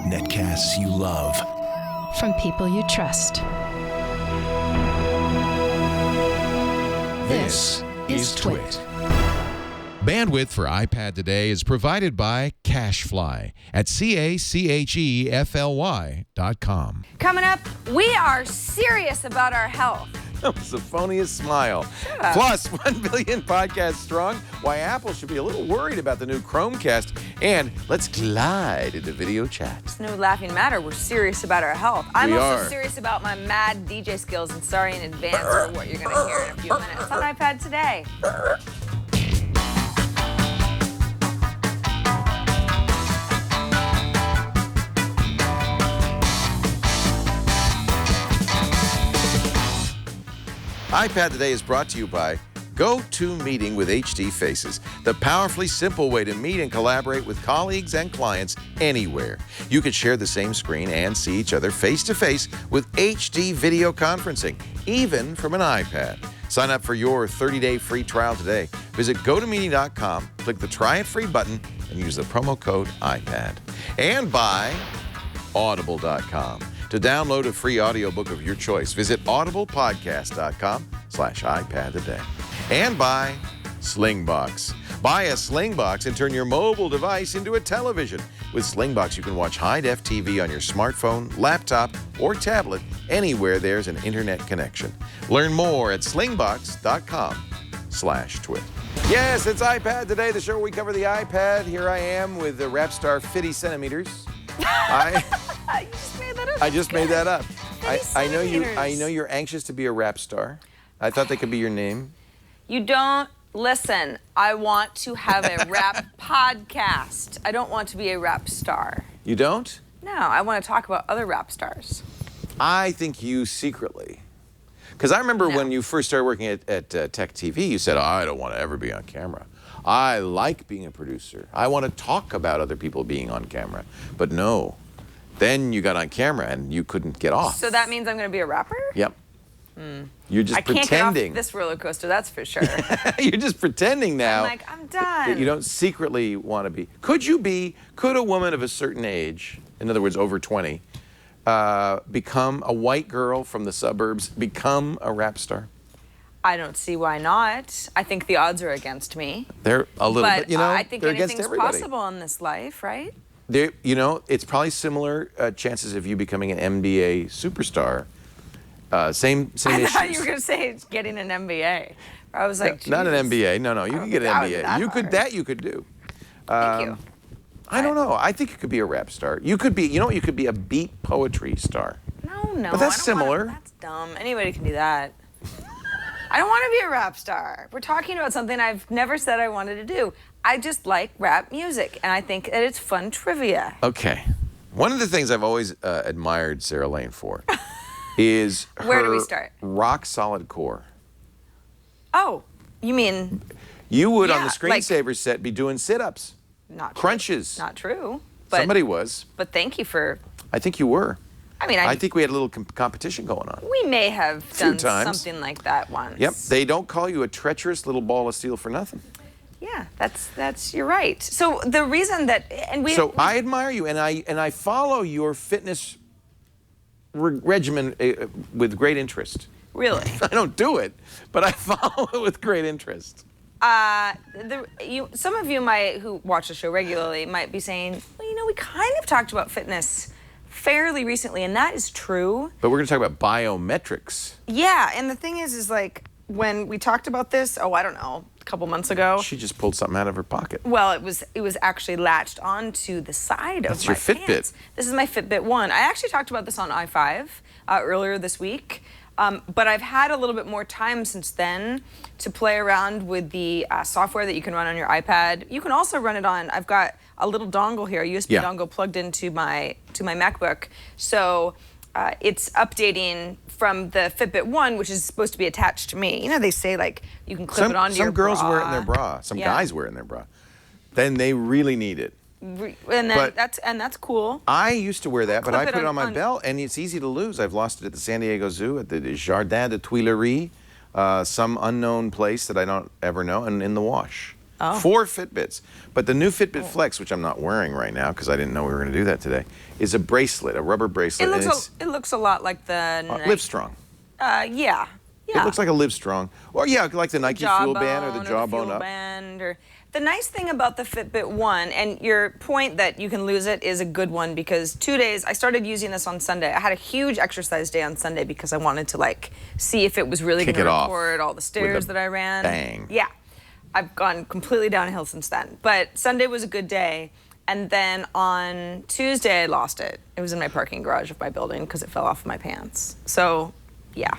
Netcasts you love. From people you trust. This is Twit. Bandwidth for iPad today is provided by CacheFly at CacheFly.com. Coming up, we are serious about our health. That was the phoniest smile. Plus, 1 billion podcasts strong, why Apple should be a little worried about the new Chromecast, and let's glide into video chat. It's no laughing matter. We're serious about our health. I'm We also are. serious about my mad DJ skills, and sorry in advance for what you're going to hear in a few minutes on iPad today. iPad Today is brought to you by GoToMeeting with HD Faces, the powerfully simple way to meet and collaborate with colleagues and clients anywhere. You can share the same screen and see each other face-to-face with HD video conferencing, even from an iPad. Sign up for your 30-day free trial today. Visit GoToMeeting.com, click the Try It Free button, and use the promo code iPad. And by Audible.com. To download a free audiobook of your choice, visit audiblepodcast.com/iPad today. And by Slingbox. Buy a Slingbox and turn your mobile device into a television. With Slingbox, you can watch high-def TV on your smartphone, laptop, or tablet anywhere there's an internet connection. Learn more at slingbox.com/twit. Yes, it's iPad Today, the show where we cover the iPad. Here I am with the rap star 50 centimeters. You just made that up. I just made that up. I know you. centimeters. I know you're anxious to be a rap star. I thought that could be your name. You don't listen. I want to have a rap podcast. I don't want to be a rap star. You don't? No, I want to talk about other rap stars. I think you secretly. Because I remember No. when you first started working at Tech TV, you said, I don't want to ever be on camera. I like being a producer. I want to talk about other people being on camera. But no. Then you got on camera and you couldn't get off. So that means I'm going to be a rapper? Yep. You're just I can't pretending. get off this roller coaster, that's for sure. You're just pretending now. I'm like, I'm done. That you don't secretly want to be. Could a woman of a certain age, in other words, over 20, become a white girl from the suburbs, become a rap star? I don't see why not. I think the odds are against me. They're a little But bit, you know, I think they're against anything's everybody. possible in this life, right? You know, it's probably similar chances of you becoming an NBA superstar. Same I issues. thought you were going to say it's getting an MBA. I was like, Not an Jesus. MBA. No, you can get an that was MBA. that You could hard. that you could do. Thank you. I don't know. I think you could be a rap star. You could be. You know what? You could be a beat poetry star. No. But that's I don't wanna- similar. That's dumb. Anybody can do that. I don't want to be a rap star. We're talking about something I've never said I wanted to do. I just like rap music, and I think that it's fun trivia. Okay. One of the things I've always admired Sarah Lane for is her Where do we start? rock solid core. Oh, you mean You would on Yeah, the like- screensaver set be doing sit-ups, not true. crunches. Not true. But, Somebody was. But thank you for. I think you were. I mean, I think we had a little competition going on. we may have Few done times. something like that once. Yep. They don't call you a treacherous little ball of steel for nothing. Yeah, that's you're right. So the reason that So I admire you, and I follow your fitness regimen with great interest. really. I don't do it, but I follow it with great interest. Some of you who watch the show regularly might be saying, well, you know, we kind of talked about fitness fairly recently, and that is true. But we're going to talk about biometrics. Yeah, and the thing is like when we talked about this, I don't know, a couple months ago. She just pulled something out of her pocket. Well, it was actually latched onto the side That's of my your Fitbit. pants. This is my Fitbit One. I actually talked about this on i5 earlier this week. But I've had a little bit more time since then to play around with the software that you can run on your iPad. You can also run it on, I've got a little dongle here, a USB dongle plugged into my MacBook. So it's updating from the Fitbit One, which is supposed to be attached to me. You know, they say like you can clip it onto your bra. Some girls wear it in their bra. Some guys wear it in their bra. Then they really need it. And then that's cool. I used to wear that, but I Clip put it it on my on- belt, and it's easy to lose. I've lost it at the San Diego Zoo, at the Jardin de Tuileries, some unknown place that I don't ever know, and in the wash. 4 Fitbits. But the new FitBit Flex, which I'm not wearing right now because I didn't know we were going to do that today, is a bracelet, a rubber bracelet. It looks a lot like the Livestrong. Yeah. It looks like a Livestrong. Or yeah, like the Nike Fuel Band or the Jawbone Up. The nice thing about the FitBit One, and your point that you can lose it is a good one, because 2 days, I started using this on Sunday. I had a huge exercise day on Sunday because I wanted to like see if it was really going to record all the stairs that I ran. Bang. Yeah. I've gone completely downhill since then. But Sunday was a good day. And then on Tuesday, I lost it. It was in my parking garage of my building because it fell off my pants. So, yeah.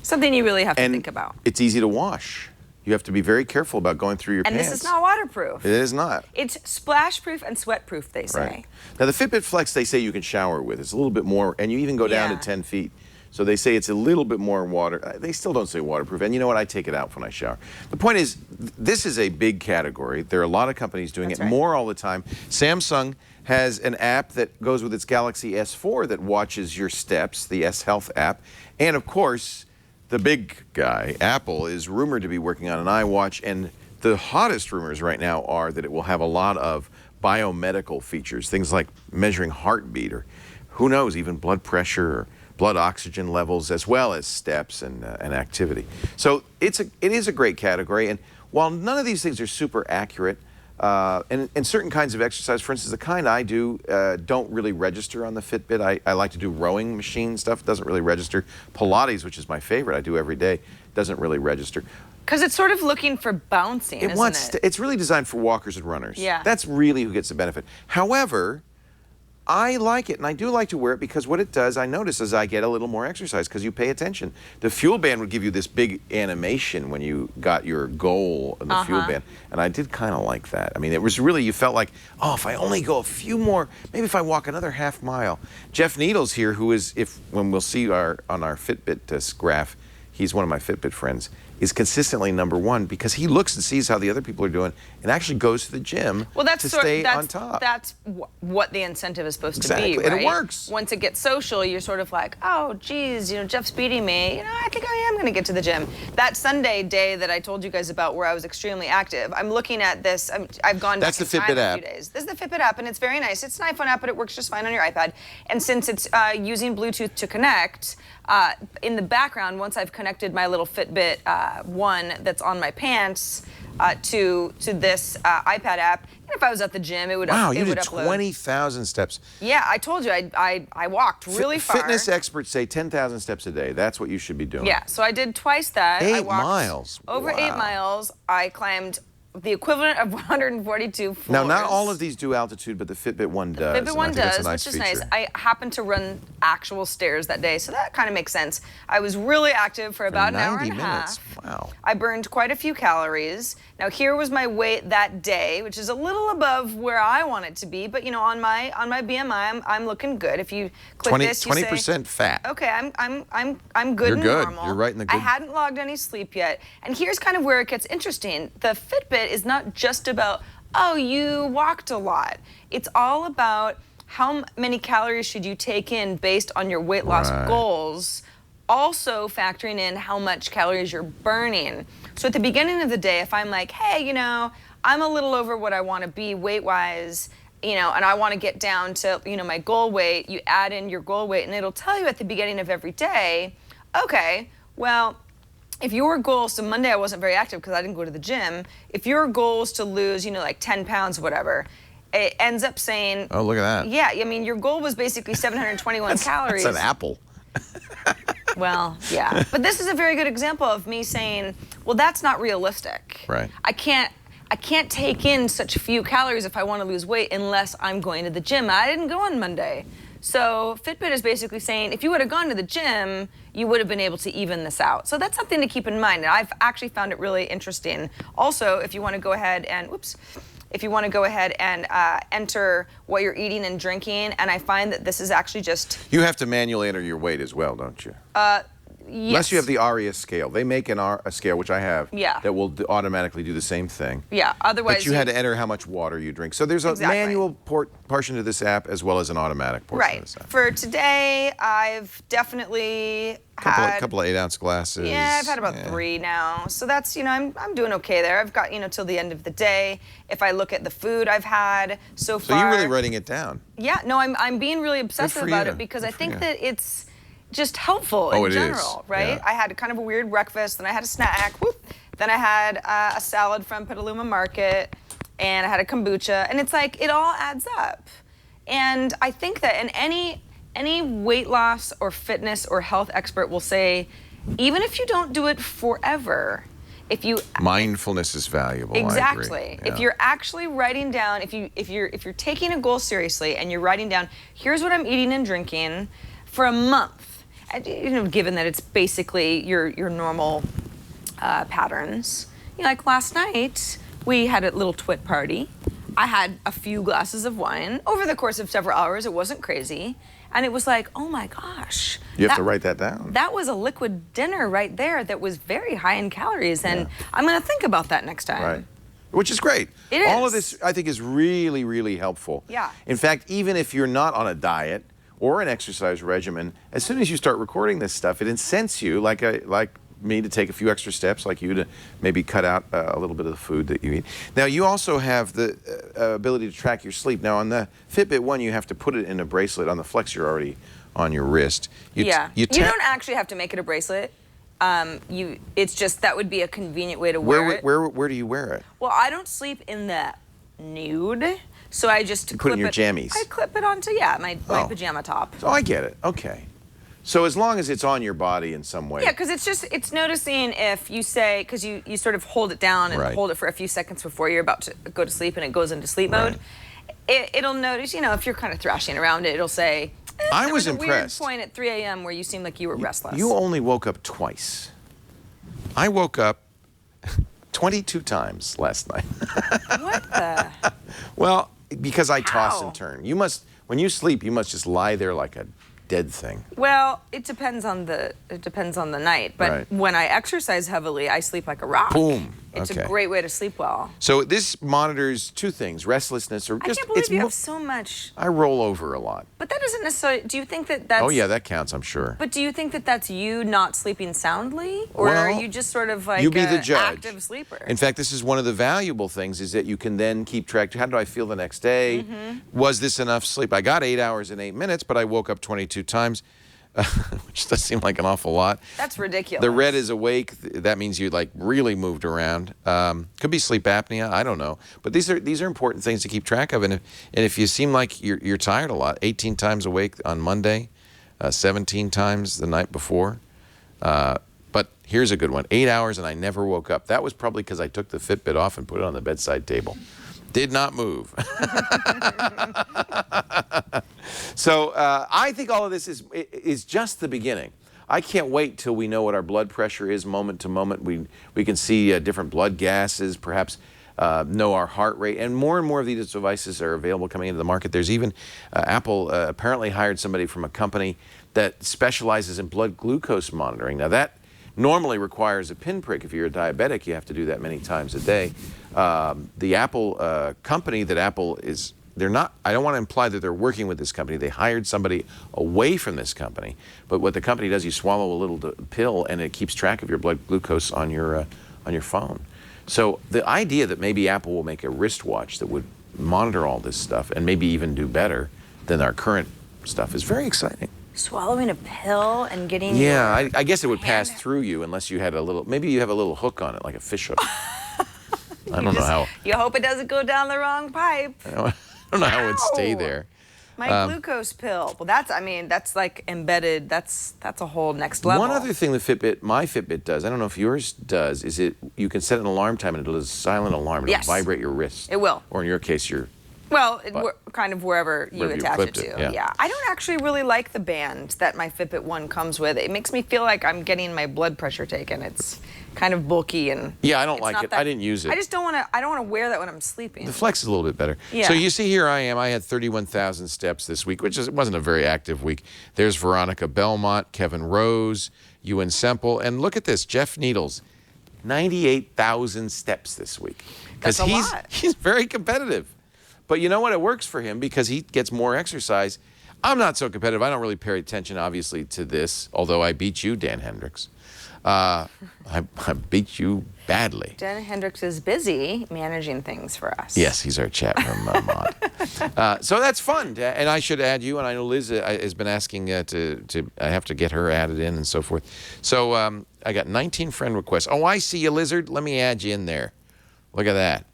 Something you really have to think about. It's easy to wash. You have to be very careful about going through your pants. And this is not waterproof. It is not. It's splash-proof and sweat-proof, they say. Right. Now, the FitBit Flex, they say you can shower with. It's a little bit more, and you even go down to 10 feet. So they say it's a little bit more water. They still don't say waterproof. And you know what? I take it out when I shower. The point is, this is a big category. There are a lot of companies doing it more all the time. Samsung has an app that goes with its Galaxy S4 that watches your steps, the S Health app. And of course, the big guy, Apple, is rumored to be working on an iWatch, and the hottest rumors right now are that it will have a lot of biomedical features, things like measuring heartbeat, or who knows, even blood pressure or blood oxygen levels, as well as steps and activity. So it is a great category, and while none of these things are super accurate, and certain kinds of exercise, for instance, the kind I do, don't really register on the Fitbit. I like to do rowing machine stuff, doesn't really register. Pilates, which is my favorite, I do every day, doesn't really register. Because it's sort of looking for bouncing, isn't it? It's really designed for walkers and runners. Yeah. That's really who gets the benefit. However, I like it, and I do like to wear it because what it does, I notice, is I get a little more exercise because you pay attention. The Fuel Band would give you this big animation when you got your goal in the Fuel Band, and I did kind of like that. I mean, it was really, you felt like, oh, if I only go a few more, maybe if I walk another half mile. Jeff Needles here, who is, when we'll see on our Fitbit graph, he's one of my Fitbit friends, is consistently #1 because he looks and sees how the other people are doing and actually goes to the gym to stay on top. That's what the incentive is supposed to be, right? And it works. Once it gets social, you're sort of like, oh, geez, Jeff's beating me. I think I am going to get to the gym. That Sunday day that I told you guys about where I was extremely active, I'm looking at this. I've gone back in time a few days. This is the Fitbit app, and it's very nice. It's an iPhone app, but it works just fine on your iPad. And since it's using Bluetooth to connect, in the background, once I've connected my little Fitbit One that's on my pants to this iPad app, and if I was at the gym, it would Wow, you did upload 20,000 steps. Yeah, I told you, I walked really far. Fitness experts say 10,000 steps a day. That's what you should be doing. Yeah, so I did twice that. 8 I walked miles. Over 8 miles. I climbed the equivalent of 142 floors. Now, not all of these do altitude, but the Fitbit One does. The Fitbit One does, which is nice. I happened to run actual stairs that day, so that kind of makes sense. I was really active for about an hour and a half. Wow. I burned quite a few calories. Now, here was my weight that day, which is a little above where I want it to be, but on my BMI, I'm looking good. If you click this, you 20% fat. Okay, I'm good and normal. You're right in the good. I hadn't logged any sleep yet, and here's kind of where it gets interesting. The Fitbit is not just about, oh, you walked a lot. It's all about how many calories should you take in based on your weight loss goals, also factoring in how much calories you're burning. So at the beginning of the day, if I'm like, hey, I'm a little over what I want to be weight-wise, and I want to get down to, my goal weight, you add in your goal weight, and it'll tell you at the beginning of every day, okay, well, if your goal, so Monday I wasn't very active because I didn't go to the gym. If your goal is to lose, like 10 pounds, whatever, it ends up saying... Oh, look at that. Yeah, your goal was basically 721 calories. That's an apple. Well, yeah. But this is a very good example of me saying, well, that's not realistic. Right. I can't take in such few calories if I want to lose weight unless I'm going to the gym. I didn't go on Monday. So Fitbit is basically saying, if you would have gone to the gym, you would have been able to even this out. So that's something to keep in mind. And I've actually found it really interesting. Also, if you want to go ahead and, enter what you're eating and drinking, and I find that this is actually just... You have to manually enter your weight as well, don't you? Unless you have the ARIA scale. They make a scale, which I have, Yeah. that will automatically do the same thing. Yeah, otherwise But you had to enter how much water you drink. So there's a Exactly. manual portion to this app as well as an automatic portion of Right. this app. For today, I've definitely had Couple of 8-ounce glasses. Yeah, I've had about 3 now. So that's, I'm doing okay there. I've got, till the end of the day. If I look at the food I've had so far. So you're really writing it down. Yeah, no, I'm being really obsessive for about you. it because Good I for think you. that it's just helpful Oh, in it general, is. right? Yeah. I had kind of a weird breakfast, then I had a snack, whoop, then I had a salad from Petaluma Market, and I had a kombucha, and it's like, it all adds up. And I think that in any weight loss or fitness or health expert will say, even if you don't do it forever, if you Mindfulness is valuable. exactly, I agree. if Yeah. you're actually writing down, if you're taking a goal seriously and you're writing down, here's what I'm eating and drinking for a month, and, given that it's basically your normal patterns. Like last night, we had a little twit party. I had a few glasses of wine over the course of several hours. It wasn't crazy. And it was like, oh my gosh. You have to write that down. That was a liquid dinner right there that was very high in calories. And I'm going to think about that next time. Right. Which is great. It All of is. this, I think, is really, really helpful. Yeah. In fact, even if you're not on a diet or an exercise regimen, as soon as you start recording this stuff, it incents you, like me, to take a few extra steps, like you to maybe cut out a little bit of the food that you eat. Now, you also have the ability to track your sleep. Now, on the FitBit One, you have to put it in a bracelet. On the Flex, you're already on your wrist. You don't actually have to make it a bracelet. It's just that would be a convenient way to wear it. Where do you wear it? Well, I don't sleep in the nude, so I just put it in your jammies. I clip it onto my pajama top. Oh, I get it. Okay. So as long as it's on your body in some way. Yeah, because it's noticing if you say, because you sort of hold it down and Right. hold it for a few seconds before you're about to go to sleep and it goes into sleep mode. It'll notice, if you're kind of thrashing around it, it'll say, I there was a impressed. weird point at 3 a.m. where you seemed like you were restless. You only woke up twice. I woke up 22 times last night. What the? Well, because I toss How? and turn. When you sleep, you must just lie there like a dead thing. Well, it depends on the night. But Right. when I exercise heavily, I sleep like a rock. Boom. It's Okay. a great way to sleep well. So this monitors two things: restlessness, or I just can't believe you have so much. I roll over a lot. But that doesn't necessarily. Do you think that that's? Oh yeah, that counts, I'm sure. But do you think that that's you not sleeping soundly, or Well, are you just sort of like you be the an judge. active sleeper? In fact, this is one of the valuable things, is that you can then keep track. How did I feel the next day? Was this enough sleep? I got 8 hours and 8 minutes, but I woke up 22 times, which does seem like an awful lot. That's ridiculous. The red is awake. That means you really moved around. Could be sleep apnea. I don't know. But these are important things to keep track of. And if you seem like you're tired a lot, 18 times awake on Monday, 17 times the night before. But here's a good one: 8 hours and I never woke up. That was probably because I took the Fitbit off and put it on the bedside table. Did not move. So I think all of this is just the beginning. I can't wait till we know what our blood pressure is moment to moment. We can see different blood gases, perhaps know our heart rate, and more of these devices are available coming into the market. There's even Apple apparently hired somebody from a company that specializes in blood glucose monitoring. Now that normally requires a pinprick. If you're a diabetic, you have to do that many times a day. The Apple company that Apple is, I don't want to imply that they're working with this company. They hired somebody away from this company. But what the company does, you swallow a little pill and it keeps track of your blood glucose on your phone. So the idea that maybe Apple will make a wristwatch that would monitor all this stuff and maybe even do better than our current stuff is very exciting. Swallowing a pill and getting. Yeah, your I guess it would pass hand- through you unless you had maybe you have a little hook on it, like a fish hook. I don't know how. You hope it doesn't go down the wrong pipe. I don't know how it would stay Ow. there. My glucose pill. Well, that's like embedded. That's a whole next level. One other thing my Fitbit does, I don't know if yours does, is you can set an alarm time and it'll do a silent alarm. It'll Yes. vibrate your wrist. It will. Or in your case, your. Well, kind of wherever you Wherever you attach it clipped to. it, yeah. I don't actually really like the band that my Fitbit One comes with. It makes me feel like I'm getting my blood pressure taken. It's kind of bulky and. Yeah, I don't it's like not it. that- I didn't use it. I just don't want to. I don't want to wear that when I'm sleeping. The Flex is a little bit better. Yeah. So you see here I am. I had 31,000 steps this week, which wasn't a very active week. There's Veronica Belmont, Kevin Rose, Ewan Semple. And look at this, Jeff Needles, 98,000 steps this week. That's a lot. He's very competitive. But you know what? It works for him because he gets more exercise. I'm not so competitive. I don't really pay attention, obviously, to this, although I beat you, Dan Hendricks. I beat you badly. Dan Hendricks is busy managing things for us. Yes, he's our chat room mod. So that's fun. And I should add you, and I know Liz has been asking I have to get her added in and so forth. So I got 19 friend requests. Oh, I see you, Lizard. Let me add you in there. Look at that.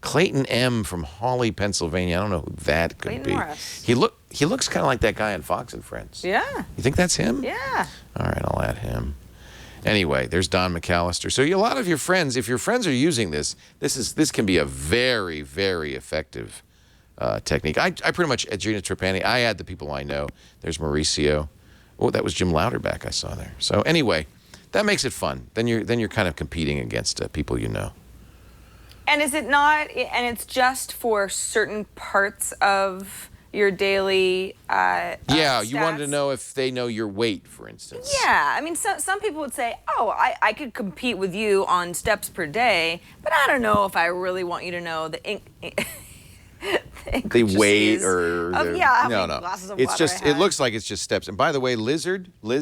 Clayton M. from Hawley, Pennsylvania. I don't know who that could Clayton be. Morris. He looks kind of like that guy on Fox and Friends. Yeah. You think that's him? Yeah. All right, I'll add him. Anyway, there's Don McAllister. So a lot of your friends, if your friends are using this can be a very, very effective technique. I pretty much, at Gina Trapani, I add the people I know. There's Mauricio. Oh, that was Jim Louderback I saw there. So anyway, that makes it fun. Then you're kind of competing against people you know. And is it not, and it's just for certain parts of your daily yeah, you wanted to stats? know if they know your weight, for instance. Yeah, I mean, some people would say, oh, I could compete with you on steps per day, but I don't know if I really want you to know the The weight or how no, many glasses of it's water just I had. it looks like it's just steps. And by the way, Liz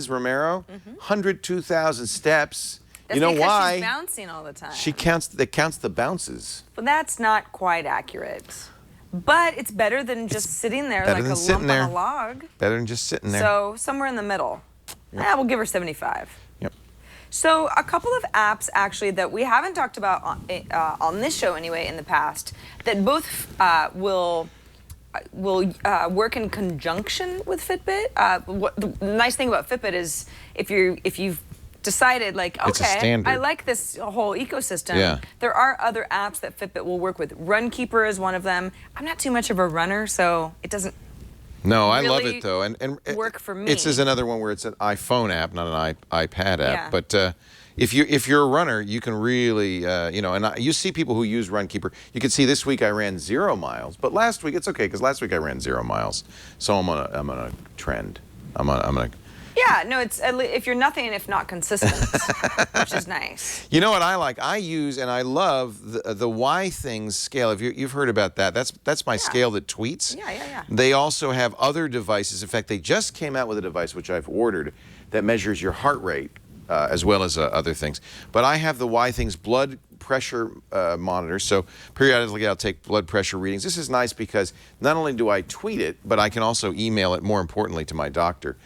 Romero, 102,000 steps. That's you know because why? she's bouncing all the time. She counts the bounces. But that's not quite accurate. But it's better than just sitting there better like than a sitting lump there. on a log. Better than just sitting there. So somewhere in the middle. Yep. We'll give her 75. Yep. So a couple of apps actually that we haven't talked about on this show anyway in the past that both will work in conjunction with Fitbit. What the nice thing about Fitbit is if you've decided like, It's a okay, standard. I like this whole ecosystem. Yeah. There are other apps that Fitbit will work with. Runkeeper is one of them. I'm not too much of a runner, so it doesn't No, I love really it though, and work for me. It's another one where it's an iPhone app, not an iPad app. Yeah. But if you're a runner, you can really you see people who use Runkeeper. You can see this week I ran 0 miles, but last week it's okay because last week I ran 0 miles, so I'm on a trend. I'm gonna. Yeah, no, it's if you're nothing if not consistent, which is nice. You know what I like? I use and I love the Y Things scale. If you've heard about that, that's my scale that tweets. Yeah. They also have other devices. In fact, they just came out with a device which I've ordered that measures your heart rate as well as other things. But I have the Y Things blood pressure monitor, so periodically I'll take blood pressure readings. This is nice because not only do I tweet it, but I can also email it, more importantly, to my doctor.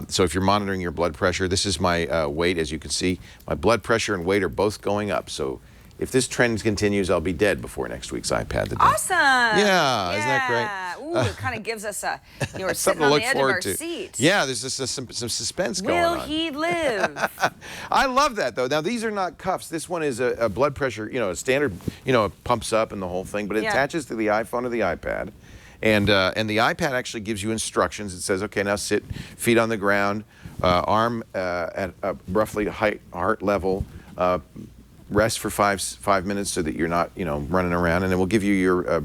So if you're monitoring your blood pressure, this is my weight. As you can see, my blood pressure and weight are both going up. So if this trend continues, I'll be dead before next week's iPad today. Awesome. Yeah, isn't that great? Ooh, it kind of gives us we're Something sitting to on look the edge of forward our to. seat. Yeah, there's just some suspense going on. Will he live? I love that though. Now these are not cuffs. This one is a blood pressure, a standard, it pumps up and the whole thing, but it attaches to the iPhone or the iPad. And the iPad actually gives you instructions. It says, okay, now sit, feet on the ground, arm at roughly heart level, rest for five minutes so that you're not, running around, and it will give you your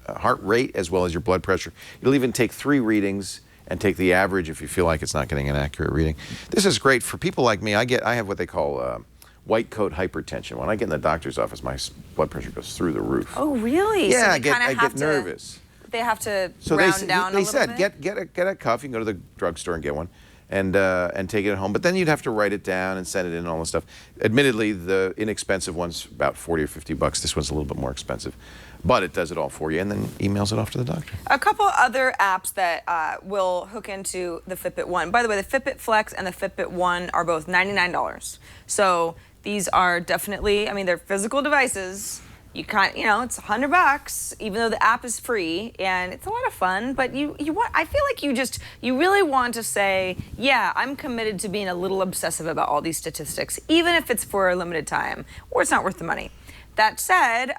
heart rate as well as your blood pressure. It'll even take 3 readings and take the average if you feel like it's not getting an accurate reading. This is great for people like me. I have what they call white coat hypertension. When I get in the doctor's office, my blood pressure goes through the roof. Oh, really? Yeah, So I get nervous. They have to So round down a they little said bit? get a cuff. You can go to the drugstore and get one, and take it at home. But then you'd have to write it down and send it in and all this stuff. Admittedly, the inexpensive one's about $40 or $50. This one's a little bit more expensive, but it does it all for you and then emails it off to the doctor. A couple other apps that will hook into the Fitbit One. By the way, the FitBit Flex and the FitBit One are both $99. So these are definitely, they're physical devices. You can't, it's $100, even though the app is free, and it's a lot of fun. But I feel like you really want to say, yeah, I'm committed to being a little obsessive about all these statistics, even if it's for a limited time, or it's not worth the money. That said,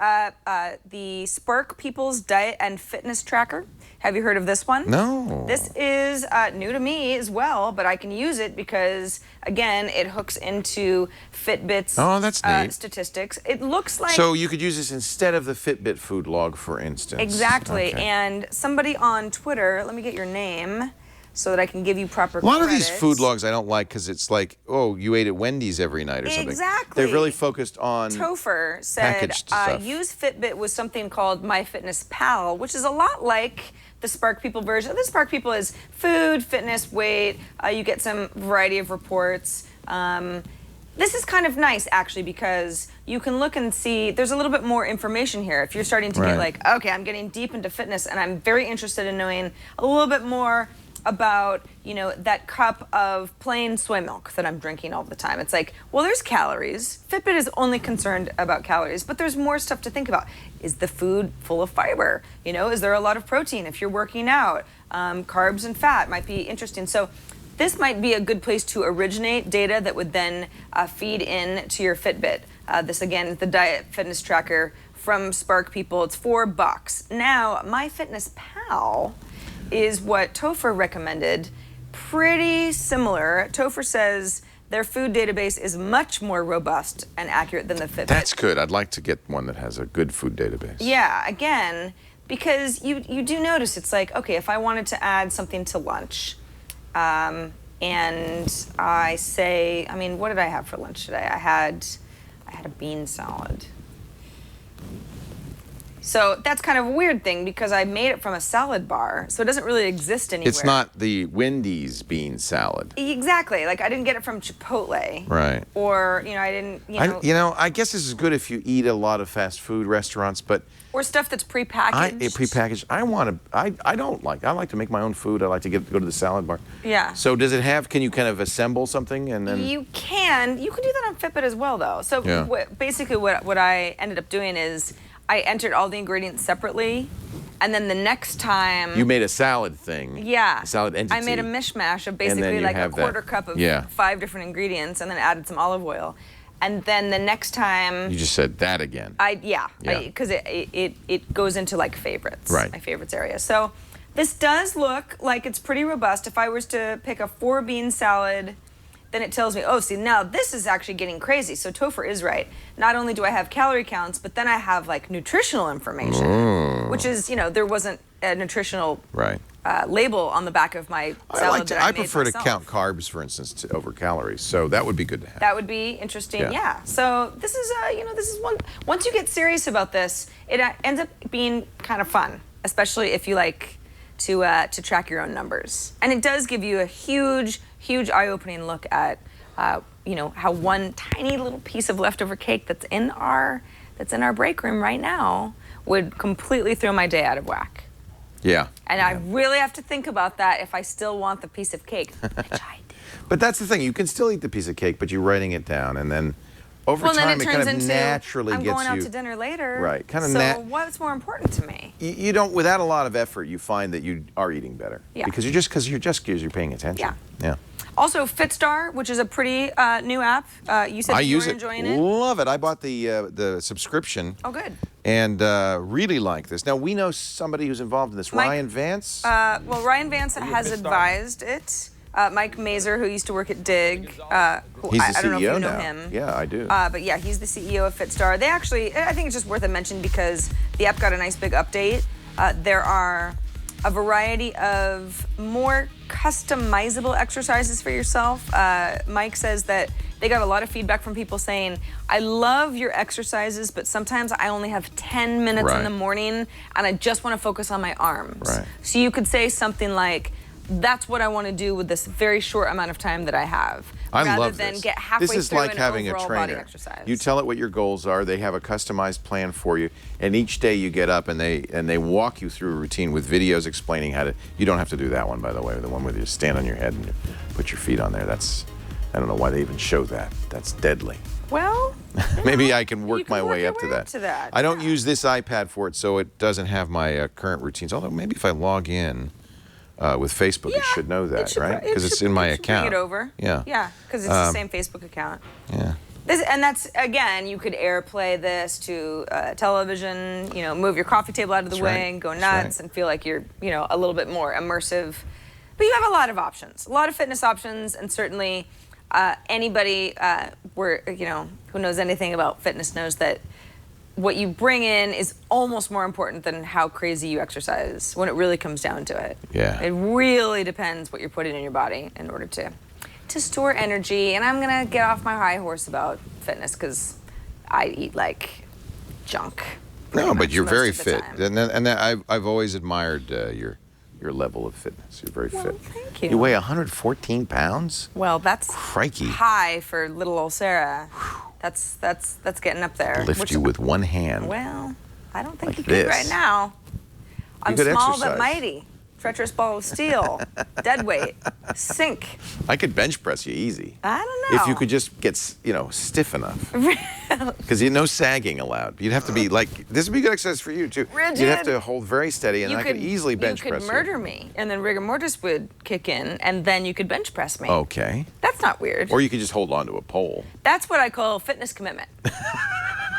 the Spark People's Diet and Fitness Tracker. Have you heard of this one? No. This is new to me as well, but I can use it because, again, it hooks into Fitbit's that's neat. statistics. It looks like... So you could use this instead of the Fitbit food log, for instance. Exactly. Okay. And somebody on Twitter, let me get your name, so that I can give you proper A lot of these credit. food logs I don't like because it's like, oh, you ate at Wendy's every night or something. Exactly. They're really focused on Topher said, packaged stuff. use Fitbit with something called MyFitnessPal, which is a lot like the Spark People version. The Spark People is food, fitness, weight. You get some variety of reports. This is kind of nice, actually, because you can look and see there's a little bit more information here. If you're starting to get like, okay, I'm getting deep into fitness and I'm very interested in knowing a little bit more about, you know, that cup of plain soy milk that I'm drinking all the time. It's like, well, there's calories. Fitbit is only concerned about calories, but there's more stuff to think about. Is the food full of fiber? You know, is there a lot of protein if you're working out? Carbs and fat might be interesting. So this might be a good place to originate data that would then feed in to your Fitbit. This, again, is the diet fitness tracker from Spark People. It's $4. Now, MyFitnessPal is what Topher recommended. Pretty similar. Topher says their food database is much more robust and accurate than the Fitbit. That's good. I'd like to get one that has a good food database. Yeah, again, because you do notice it's like, okay, if I wanted to add something to lunch, and I say, I mean, what did I have for lunch today? I had a bean salad. So that's kind of a weird thing because I made it from a salad bar, so it doesn't really exist anywhere. It's not the Wendy's bean salad. Exactly. Like I didn't get it from Chipotle. Right. Or, you know, I didn't, you know. I guess this is good if you eat a lot of fast food restaurants, but Or stuff that's prepackaged. prepackaged. I don't like. I like to make my own food. I like to go to the salad bar. Yeah. So does it have? Can you kind of assemble something and then? You can do that on Fitbit as well, though. So Yeah. basically, what I ended up doing is I entered all the ingredients separately, and then the next time You made a salad thing. Yeah. A salad entity. I made a mishmash of then basically you like a have that. quarter cup of Yeah. 5 different ingredients, and then added some olive oil, and then the next time You just said that again. Yeah. Because it goes into like favorites, Right. my favorites area. So this does look like it's pretty robust. If I was to pick a 4-bean salad, then it tells me, oh, see, now this is actually getting crazy. So Topher is right. Not only do I have calorie counts, but then I have like nutritional information, which is, you know, there wasn't a nutritional label on the back of my salad that I made prefer myself. to count carbs, for instance, over calories. So that would be good to have. That would be interesting, yeah. So this is, this is one. Once you get serious about this, it ends up being kind of fun, especially if you like to track your own numbers. And it does give you a huge eye-opening look at, how one tiny little piece of leftover cake that's in our break room right now would completely throw my day out of whack. Yeah. And I really have to think about that if I still want the piece of cake, which I do. But that's the thing. You can still eat the piece of cake, but you're writing it down, and then over Well, then time it it turns kind of into naturally I'm gets going out you. to dinner later. Right, kinda So what's more important to me? You don't, without a lot of effort, you find that you are eating better. Yeah. Because you're paying attention. Yeah. Also, FitStar, which is a pretty new app. You said you were enjoying it. Love it. I bought the subscription. Oh, good. And really like this. Now we know somebody who's involved in this. Ryan Vance. Well, Ryan Vance has advised it. Mike Mazer, who used to work at Dig, He's the I don't know if CEO you know now. him. Yeah, I do. But yeah, he's the CEO of FitStar. They actually, I think it's just worth a mention because the app got a nice big update. There are a variety of more customizable exercises for yourself. Mike says that they got a lot of feedback from people saying, I love your exercises, but sometimes I only have 10 minutes in the morning and I just want to focus on my arms. Right. So you could say something like, that's what I want to do with this very short amount of time that I have. I rather love than this. get halfway This is through like an having a overall body trainer. exercise. You tell it what your goals are. They have a customized plan for you, and each day you get up and they walk you through a routine with videos explaining how to. You don't have to do that one, by the way. The one where you stand on your head and you put your feet on there. That's. I don't know why they even show that. That's deadly. Well, maybe I can work my way your up to way that. up to that, I don't yeah. use this iPad for it, so it doesn't have my current routines. Although maybe if I log in. With Facebook, it should know that, right? Because it's in my account. Bring it over. Yeah. Yeah, because it's the same Facebook account. Yeah. And that's, again, you could AirPlay this to television, move your coffee table out of the That's way right. and go That's nuts right. and feel like you're, a little bit more immersive. But you have a lot of options, a lot of fitness options, and certainly anybody who knows anything about fitness knows that what you bring in is almost more important than how crazy you exercise when it really comes down to it. Yeah. It really depends what you're putting in your body in order to store energy. And I'm gonna get off my high horse about fitness because I eat like junk. No, but you're very most of the fit, time. and I've always admired your level of fitness. You're very fit. Thank you. You weigh 114 pounds. Well, that's Crikey. high for little old Sarah. That's getting up there. Lift you with one hand. Well, I don't think Like you could this. right now. I'm could small exercise. but mighty. Treacherous ball of steel. Dead weight. Sink. I could bench press you easy. I don't know. If you could just get, stiff enough. Because no sagging allowed. You'd have to be like, this would be good exercise for you too. Rigid. You'd have to hold very steady, and I could easily bench press You could murder me, and then rigor mortis would kick in, and then you could bench press me. Okay. That's not weird. Or you could just hold on to a pole. That's what I call fitness commitment.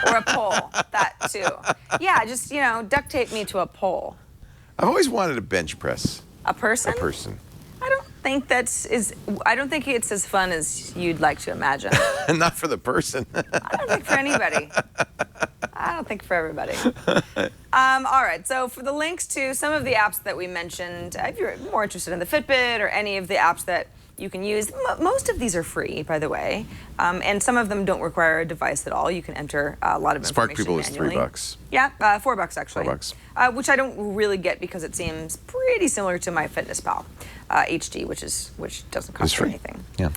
Or a pole. That too. Yeah, just, duct tape me to a pole. I've always wanted to bench press A person? a person. I don't think I don't think it's as fun as you'd like to imagine. And not for the person. I don't think for anybody. I don't think for everybody. All right, so for the links to some of the apps that we mentioned, if you're more interested in the Fitbit or any of the apps that you can use, most of these are free, by the way, and some of them don't require a device at all. You can enter a lot of Spark information People is manually. $3. Yeah, $4 actually. $4. Which I don't really get because it seems pretty similar to my FitnessPal HD, which doesn't cost It's you free. anything. Yeah.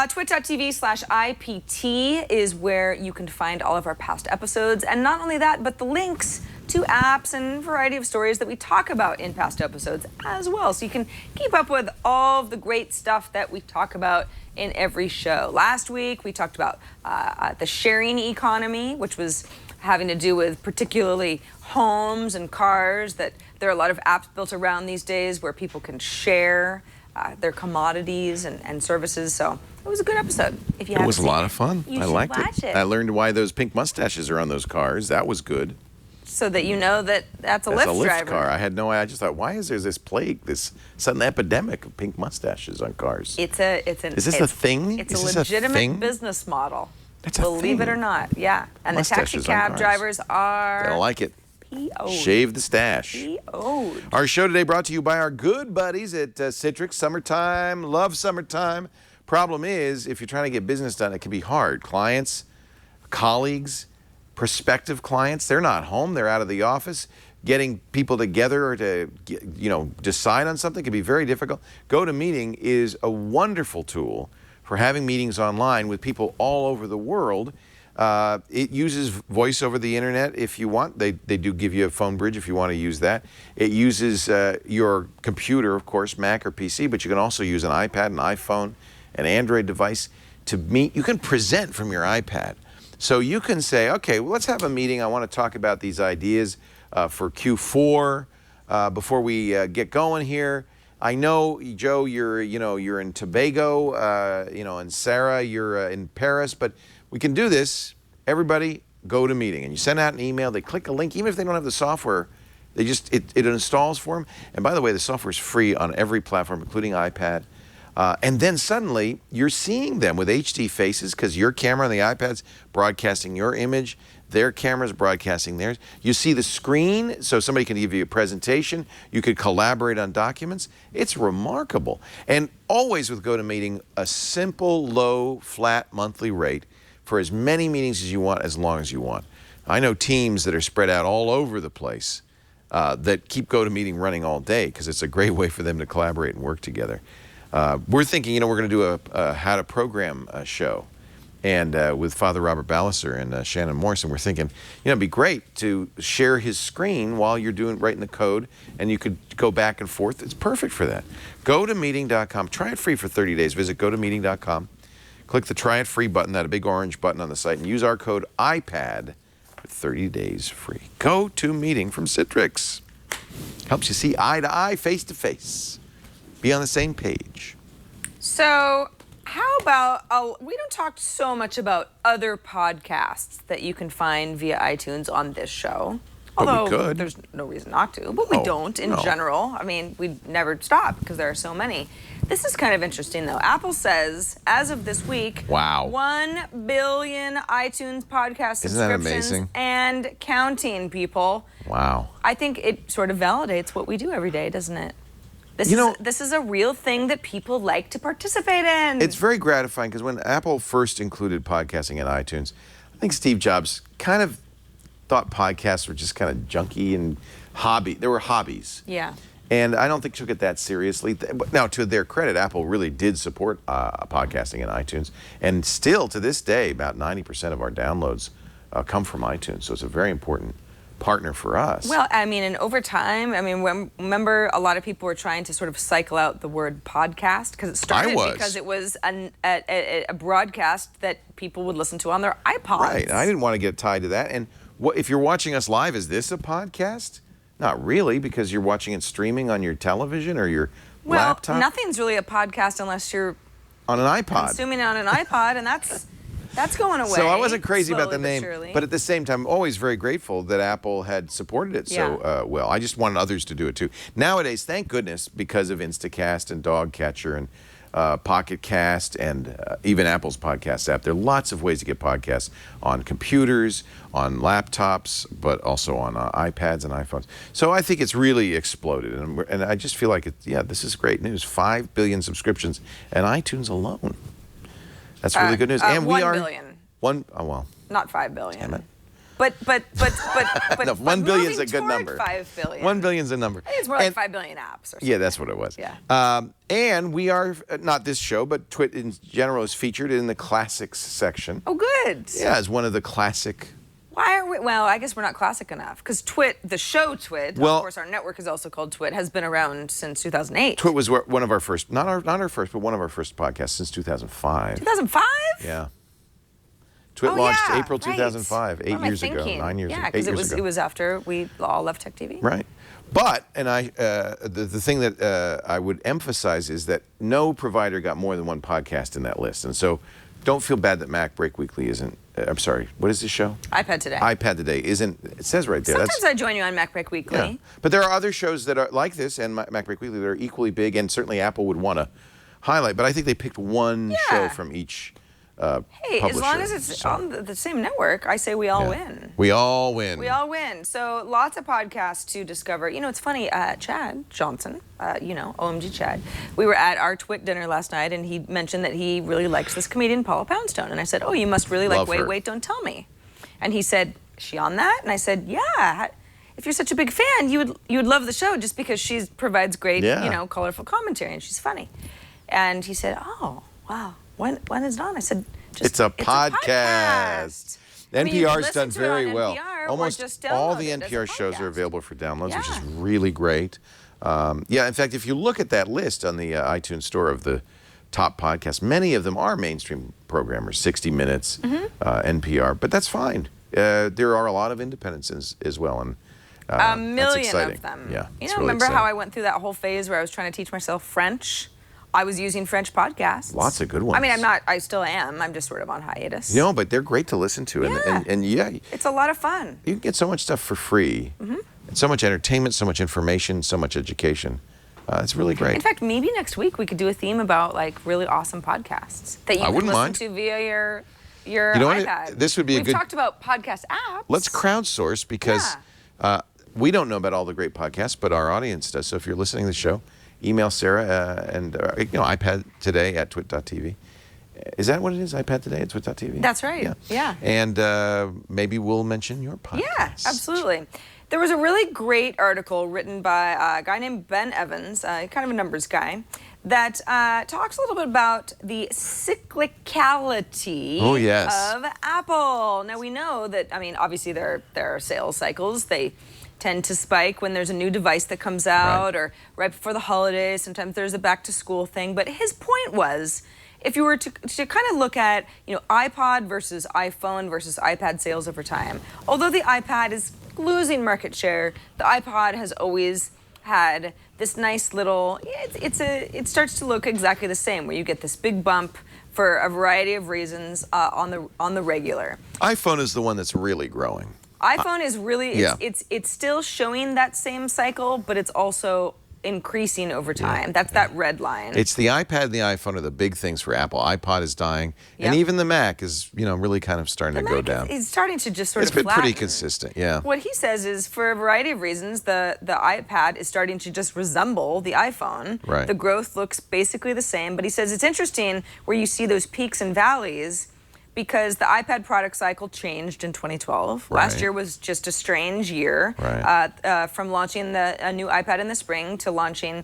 Twitch.tv/IPT is where you can find all of our past episodes, and not only that, but the links to apps and a variety of stories that we talk about in past episodes as well. So you can keep up with all of the great stuff that we talk about in every show. Last week, we talked about the sharing economy, which was having to do with particularly homes and cars, that there are a lot of apps built around these days where people can share their commodities and services. So it was a good episode. If you It haven't was a seen lot of fun. you I should liked watch it. I learned why those pink mustaches are on those cars. That was good. So that you know that that's a That's Lyft a Lyft driver. car. I had no idea. I just thought, why is there this plague, this sudden epidemic of pink mustaches on cars? Is this a thing? It's Is a this a legitimate thing? business model. That's a Believe it thing. or not, yeah. And Mustaches the on taxi cab cars. drivers I are don't like it. PO'd. Shave the stash. PO'd. Our show today brought to you by our good buddies at Citrix. Summertime, love summertime. Problem is, if you're trying to get business done, it can be hard. Clients, colleagues, prospective clients, they're not home. They're out of the office. Getting people together to, decide on something can be very difficult. GoToMeeting is a wonderful tool for having meetings online with people all over the world. It uses voice over the internet if you want. They do give you a phone bridge if you want to use that. It uses your computer, of course, Mac or PC, but you can also use an iPad, an iPhone, an Android device to meet. You can present from your iPad. So you can say, okay, well, let's have a meeting. I want to talk about these ideas for Q4 before we get going here. I know, Joe, you're in Tobago, and Sarah, you're in Paris, but we can do this. Everybody, GoToMeeting, and you send out an email. They click a link, even if they don't have the software. They just it installs for them. And by the way, the software is free on every platform, including iPad. And then suddenly you're seeing them with HD faces because your camera on the iPad's broadcasting your image. Their camera's broadcasting theirs. You see the screen, so somebody can give you a presentation. You could collaborate on documents. It's remarkable. And always with GoToMeeting, a simple, low, flat monthly rate for as many meetings as you want, as long as you want. I know teams that are spread out all over the place that keep GoToMeeting running all day because it's a great way for them to collaborate and work together. We're thinking, we're going to do a How to Program show, and with Father Robert Balliser and Shannon Morrison. We're thinking, it'd be great to share his screen while you're writing the code, and you could go back and forth. It's perfect for that. GoToMeeting.com. Try it free for 30 days. Visit GoToMeeting.com. Click the Try It Free button, that big orange button on the site, and use our code iPad for 30 days free. GoToMeeting from Citrix. Helps you see eye to eye, face to face. Be on the same page. So how about, we don't talk so much about other podcasts that you can find via iTunes on this show. But Although we could. there's no reason not to, but we No, don't in no. general. I mean, we'd never stop because there are so many. This is kind of interesting, though. Apple says, as of this week, Wow. 1 billion iTunes podcast Isn't that subscriptions amazing? and counting, people. Wow. I think it sort of validates what we do every day, doesn't it? This is a real thing that people like to participate in. It's very gratifying because when Apple first included podcasting in iTunes, I think Steve Jobs kind of thought podcasts were just kind of junky and hobby. They were hobbies. Yeah. And I don't think took it that seriously. But now, to their credit, Apple really did support podcasting in iTunes. And still, to this day, about 90% of our downloads come from iTunes. So it's a very important partner for us. Well, I mean, and over time, I mean, remember a lot of people were trying to sort of cycle out the word podcast because it started because it was a broadcast that people would listen to on their iPods. Right. And I didn't want to get tied to that. And if you're watching us live, is this a podcast? Not really, because you're watching it streaming on your television or your laptop. Well, nothing's really a podcast unless you're on an iPod. consuming it on an iPod, and that's going away. So I wasn't crazy about the slowly name, but surely. but at the same time, always very grateful that Apple had supported it so well. I just wanted others to do it too. Nowadays, thank goodness, because of Instacast and Dogcatcher and Pocket Cast and even Apple's podcast app, there are lots of ways to get podcasts on computers, on laptops, but also on iPads and iPhones. So I think it's really exploded, and I just feel like this is great news. 5 billion subscriptions, and iTunes alone. That's really good news. And we 1 are billion. Not 5 billion. Damn it. But No, 1 billion's a good moving number. toward 5 billion. 1 billion's a number. I think it's more like 5 billion apps or something. Yeah, that's what it was. Yeah. And we are, not this show, but Twit in general is featured in the classics section. Oh, good. Yeah, as one of the classic. Why are we? Well, I guess we're not classic enough because Twit, the show Twit, Well, of course, our network is also called Twit, has been around since 2008. Twit was one of our first, not our first, but one of our first podcasts since 2005. 2005? Yeah. Twit launched April 2005, Right. 8 What am I years ago, thinking? 9 years ago. Yeah, 8 because years ago. it was after we all left Tech TV. Right. But, and the thing that I would emphasize is that no provider got more than one podcast in that list. And so don't feel bad that Mac Break Weekly isn't, I'm sorry, what is this show? iPad Today. iPad Today isn't, it says right there. Sometimes I join you on Mac Break Weekly. Yeah. But there are other shows that are like this and Mac Break Weekly that are equally big, and certainly Apple would want to highlight. But I think they picked one show from each Hey, publisher. as long as it's on the same network, I say we all win. We all win. We all win. So lots of podcasts to discover. You know, it's funny, Chad Johnson, OMG Chad, we were at our Twit dinner last night, and he mentioned that he really likes this comedian, Paula Poundstone. And I said, oh, you must really like Love her. Wait, Don't Tell Me. And he said, is she on that? And I said, yeah. If you're such a big fan, you would love the show just because she provides great, colorful commentary, and she's funny. And he said, oh, wow. When is it on? I said, it's a podcast. I mean, you can NPR's listen done to it very on well. NPR or Almost just all download the it as a NPR shows are podcast. available for downloads, which is Yeah. really great. In fact, if you look at that list on the iTunes store of the top podcasts, many of them are mainstream programmers, 60 Minutes, NPR, but that's fine. There are a lot of independents as well, and a million that's exciting. of them. Yeah, You it's know, really remember how exciting. I went through that whole phase where I was trying to teach myself French? I was using French podcasts. Lots of good ones. I mean, I still am. I'm just sort of on hiatus. No, but they're great to listen to, and It's a lot of fun. you can get so much stuff for free, and so much entertainment, so much information, so much education. It's really great. In fact, maybe next week we could do a theme about like really awesome podcasts that you I can wouldn't listen mind. to via your You know what? iPad. This would be a We've good- talked about podcast apps. Let's crowdsource because we don't know about all the great podcasts, but our audience does. So if you're listening to the show, email Sarah and iPad Today at twit.tv. Is that what it is? iPad Today at twit.tv? That's right. Yeah. And maybe we'll mention your podcast. Yeah, absolutely. There was a really great article written by a guy named Ben Evans, kind of a numbers guy, that talks a little bit about the cyclicality of Apple. Now, we know that, I mean, obviously there are sales cycles. They tend to spike when there's a new device that comes out or right before the holidays. Sometimes there's a back-to-school thing. But his point was, if you were to kind of look at, iPod versus iPhone versus iPad sales over time, although the iPad is losing market share, the iPod has always had this nice little, it starts to look exactly the same, where you get this big bump for a variety of reasons on the regular. iPhone is the one that's really growing. iPhone is really, yeah. it's still showing that same cycle, but it's also increasing over time. That's that red line. It's the iPad and the iPhone are the big things for Apple. iPod is dying, and Yep. even the Mac is, really kind of starting to go down. It's starting to just sort It's of been pretty flatten. consistent, yeah. What he says is, for a variety of reasons, the iPad is starting to just resemble the iPhone. Right. The growth looks basically the same, but he says it's interesting where you see those peaks and valleys because the iPad product cycle changed in 2012. Last Right. year was just a strange year, Right. from launching a new iPad in the spring to launching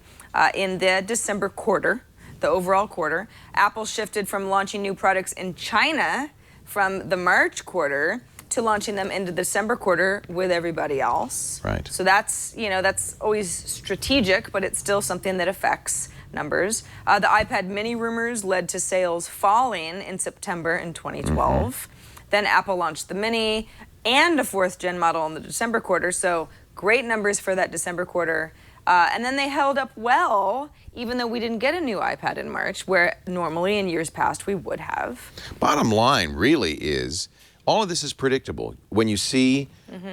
in the December quarter, the overall quarter. Apple shifted from launching new products in China from the March quarter to launching them into the December quarter with everybody else. Right. So that's, that's always strategic, but it's still something that affects numbers. The iPad mini rumors led to sales falling in September in 2012. Then Apple launched the mini and a 4th gen model in the December quarter, so great numbers for that December quarter. And then they held up well, even though we didn't get a new iPad in March, where normally in years past we would have. Bottom line really is, all of this is predictable. When you see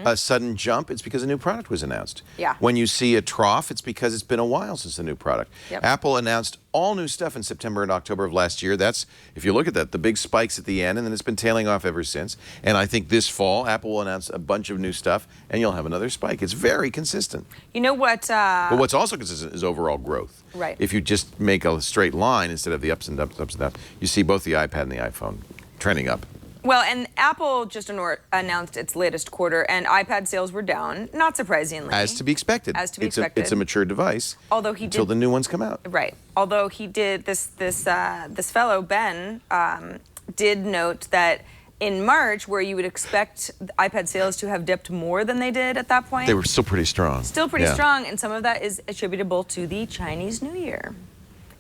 a sudden jump, it's because a new product was announced. Yeah. When you see a trough, it's because it's been a while since the new product. Yep. Apple announced all new stuff in September and October of last year. That's, if you look at that, the big spikes at the end, and then it's been tailing off ever since. And I think this fall, Apple will announce a bunch of new stuff, and you'll have another spike. It's very consistent. You know what? But what's also consistent is overall growth. Right. If you just make a straight line instead of the ups and downs, you see both the iPad and the iPhone trending up. Well, and Apple just announced its latest quarter, and iPad sales were down, not surprisingly. As to be expected. As to be It's expected. It's a mature device. Although he until did, the new ones come out. Right. Although he did, this fellow, Ben, did note that in March, where you would expect iPad sales to have dipped more than they did at that point. They were still pretty strong. Still pretty Yeah. strong, and some of that is attributable to the Chinese New Year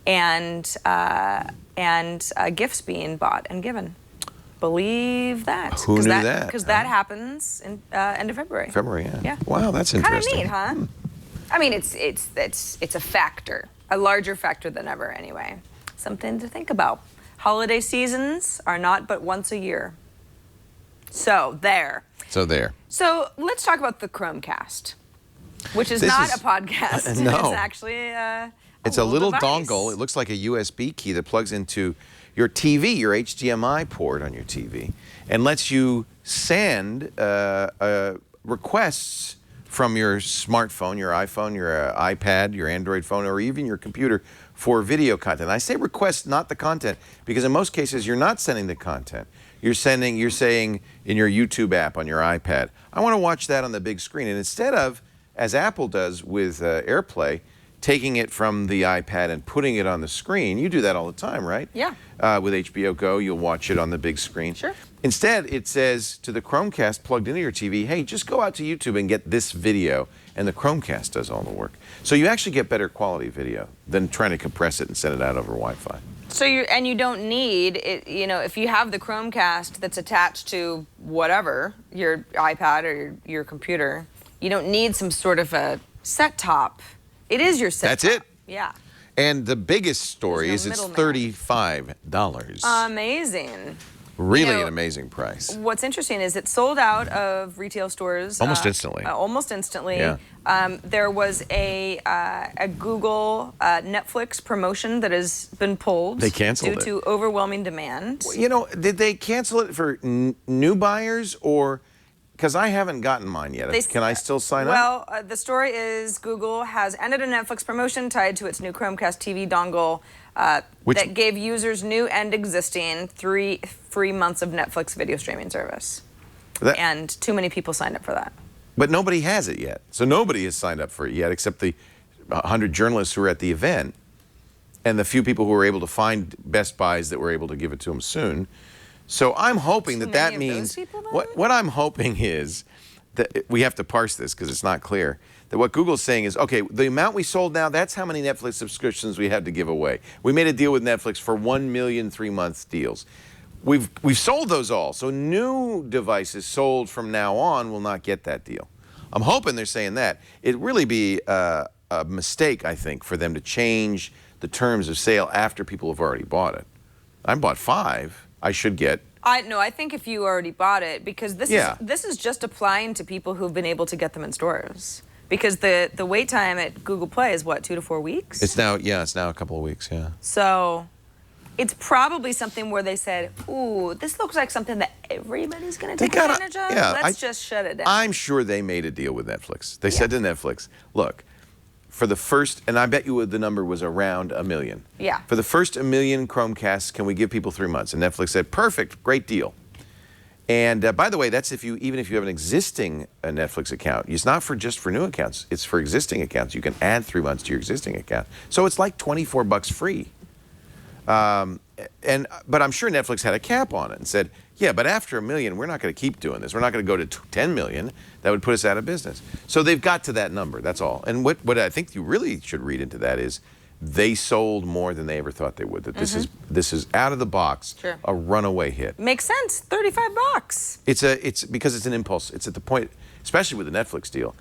and gifts being bought and given. Believe that. Who knew that? Because that happens in end of February. February, yeah. Yeah. Wow, that's Kind of interesting. neat, huh? I mean, it's a factor, a larger factor than ever anyway. Something to think about. Holiday seasons are not but once a year. So there. So there. So let's talk about the Chromecast, which is This not is- a podcast. No. It's actually It's a little device. dongle. It looks like a USB key that plugs into your TV, your HDMI port on your TV, and lets you send requests from your smartphone, your iPhone, your iPad, your Android phone, or even your computer for video content. I say request, not the content, because in most cases you're not sending the content. You're saying in your YouTube app on your iPad, I want to watch that on the big screen. And instead of, as Apple does with AirPlay, taking it from the iPad and putting it on the screen, you do that all the time, right? Yeah. With HBO Go, you'll watch it on the big screen. Sure. Instead, it says to the Chromecast plugged into your TV, hey, just go out to YouTube and get this video, and the Chromecast does all the work. So you actually get better quality video than trying to compress it and send it out over Wi-Fi. So you don't need it, if you have the Chromecast that's attached to whatever, your iPad or your computer, you don't need some sort of a set top. It is your set That's top. it. Yeah. And the biggest story There's is no it's middleman. $35. Amazing. Really you know, an amazing price. What's interesting is it sold out of retail stores Almost instantly. Almost instantly. Yeah. There was a Google Netflix promotion that has been pulled. They canceled due it. to overwhelming demand. Did they cancel it for new buyers or? Because I haven't gotten mine yet. Can I still sign up? Well, the story is Google has ended a Netflix promotion tied to its new Chromecast TV dongle that gave users new and existing 3 free months of Netflix video streaming service. And too many people signed up for that. But nobody has it yet. So nobody has signed up for it yet except the 100 journalists who were at the event and the few people who were able to find Best Buys that were able to give it to them soon. So I'm hoping that means what I'm hoping is that we have to parse this because it's not clear. That what Google's saying is, okay, the amount we sold now, that's how many Netflix subscriptions we had to give away. We made a deal with Netflix for 1 million 3-month deals. We've sold those all. So new devices sold from now on will not get that deal. I'm hoping they're saying that. It'd really be a mistake, I think, for them to change the terms of sale after people have already bought it. I bought 5. I should get No, I think if you already bought it, because this is just applying to people who've been able to get them in stores. Because the wait time at Google Play is what, 2 to 4 weeks? It's now a couple of weeks, yeah. So it's probably something where they said, ooh, this looks like something that everybody's going to take advantage of. Yeah, Let's just shut it down. I'm sure they made a deal with Netflix. They said to Netflix, look, for the first, and I bet you the number was around 1 million. Yeah. For the first 1 million Chromecasts, can we give people 3 months? And Netflix said, perfect, great deal. And by the way, that's even if you have an existing Netflix account. It's not just for new accounts. It's for existing accounts. You can add 3 months to your existing account. So it's like $24 free. But I'm sure Netflix had a cap on it and said, yeah, but after 1 million, we're not going to keep doing this. We're not going to go to 10 million. That would put us out of business. So they've got to that number. That's all. And what I think you really should read into that is they sold more than they ever thought they would. That this is out of the box, a runaway hit. Makes sense. $35. It's because it's an impulse. It's at the point, especially with the Netflix deal,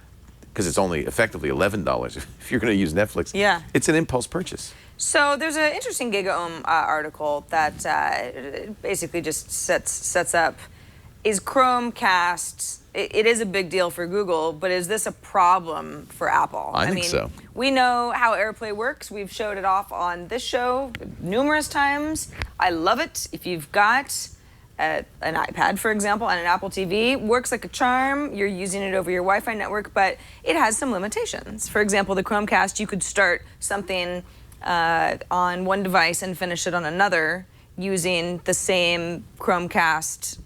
because it's only effectively $11 if you're going to use Netflix. Yeah. It's an impulse purchase. So there's an interesting GigaOM article that basically just sets up, is Chromecast, it is a big deal for Google, but is this a problem for Apple? I mean, so. We know how AirPlay works. We've showed it off on this show numerous times. I love it. If you've got an iPad, for example, and an Apple TV, works like a charm. You're using it over your Wi-Fi network, but it has some limitations. For example, the Chromecast, you could start something on one device and finish it on another using the same Chromecast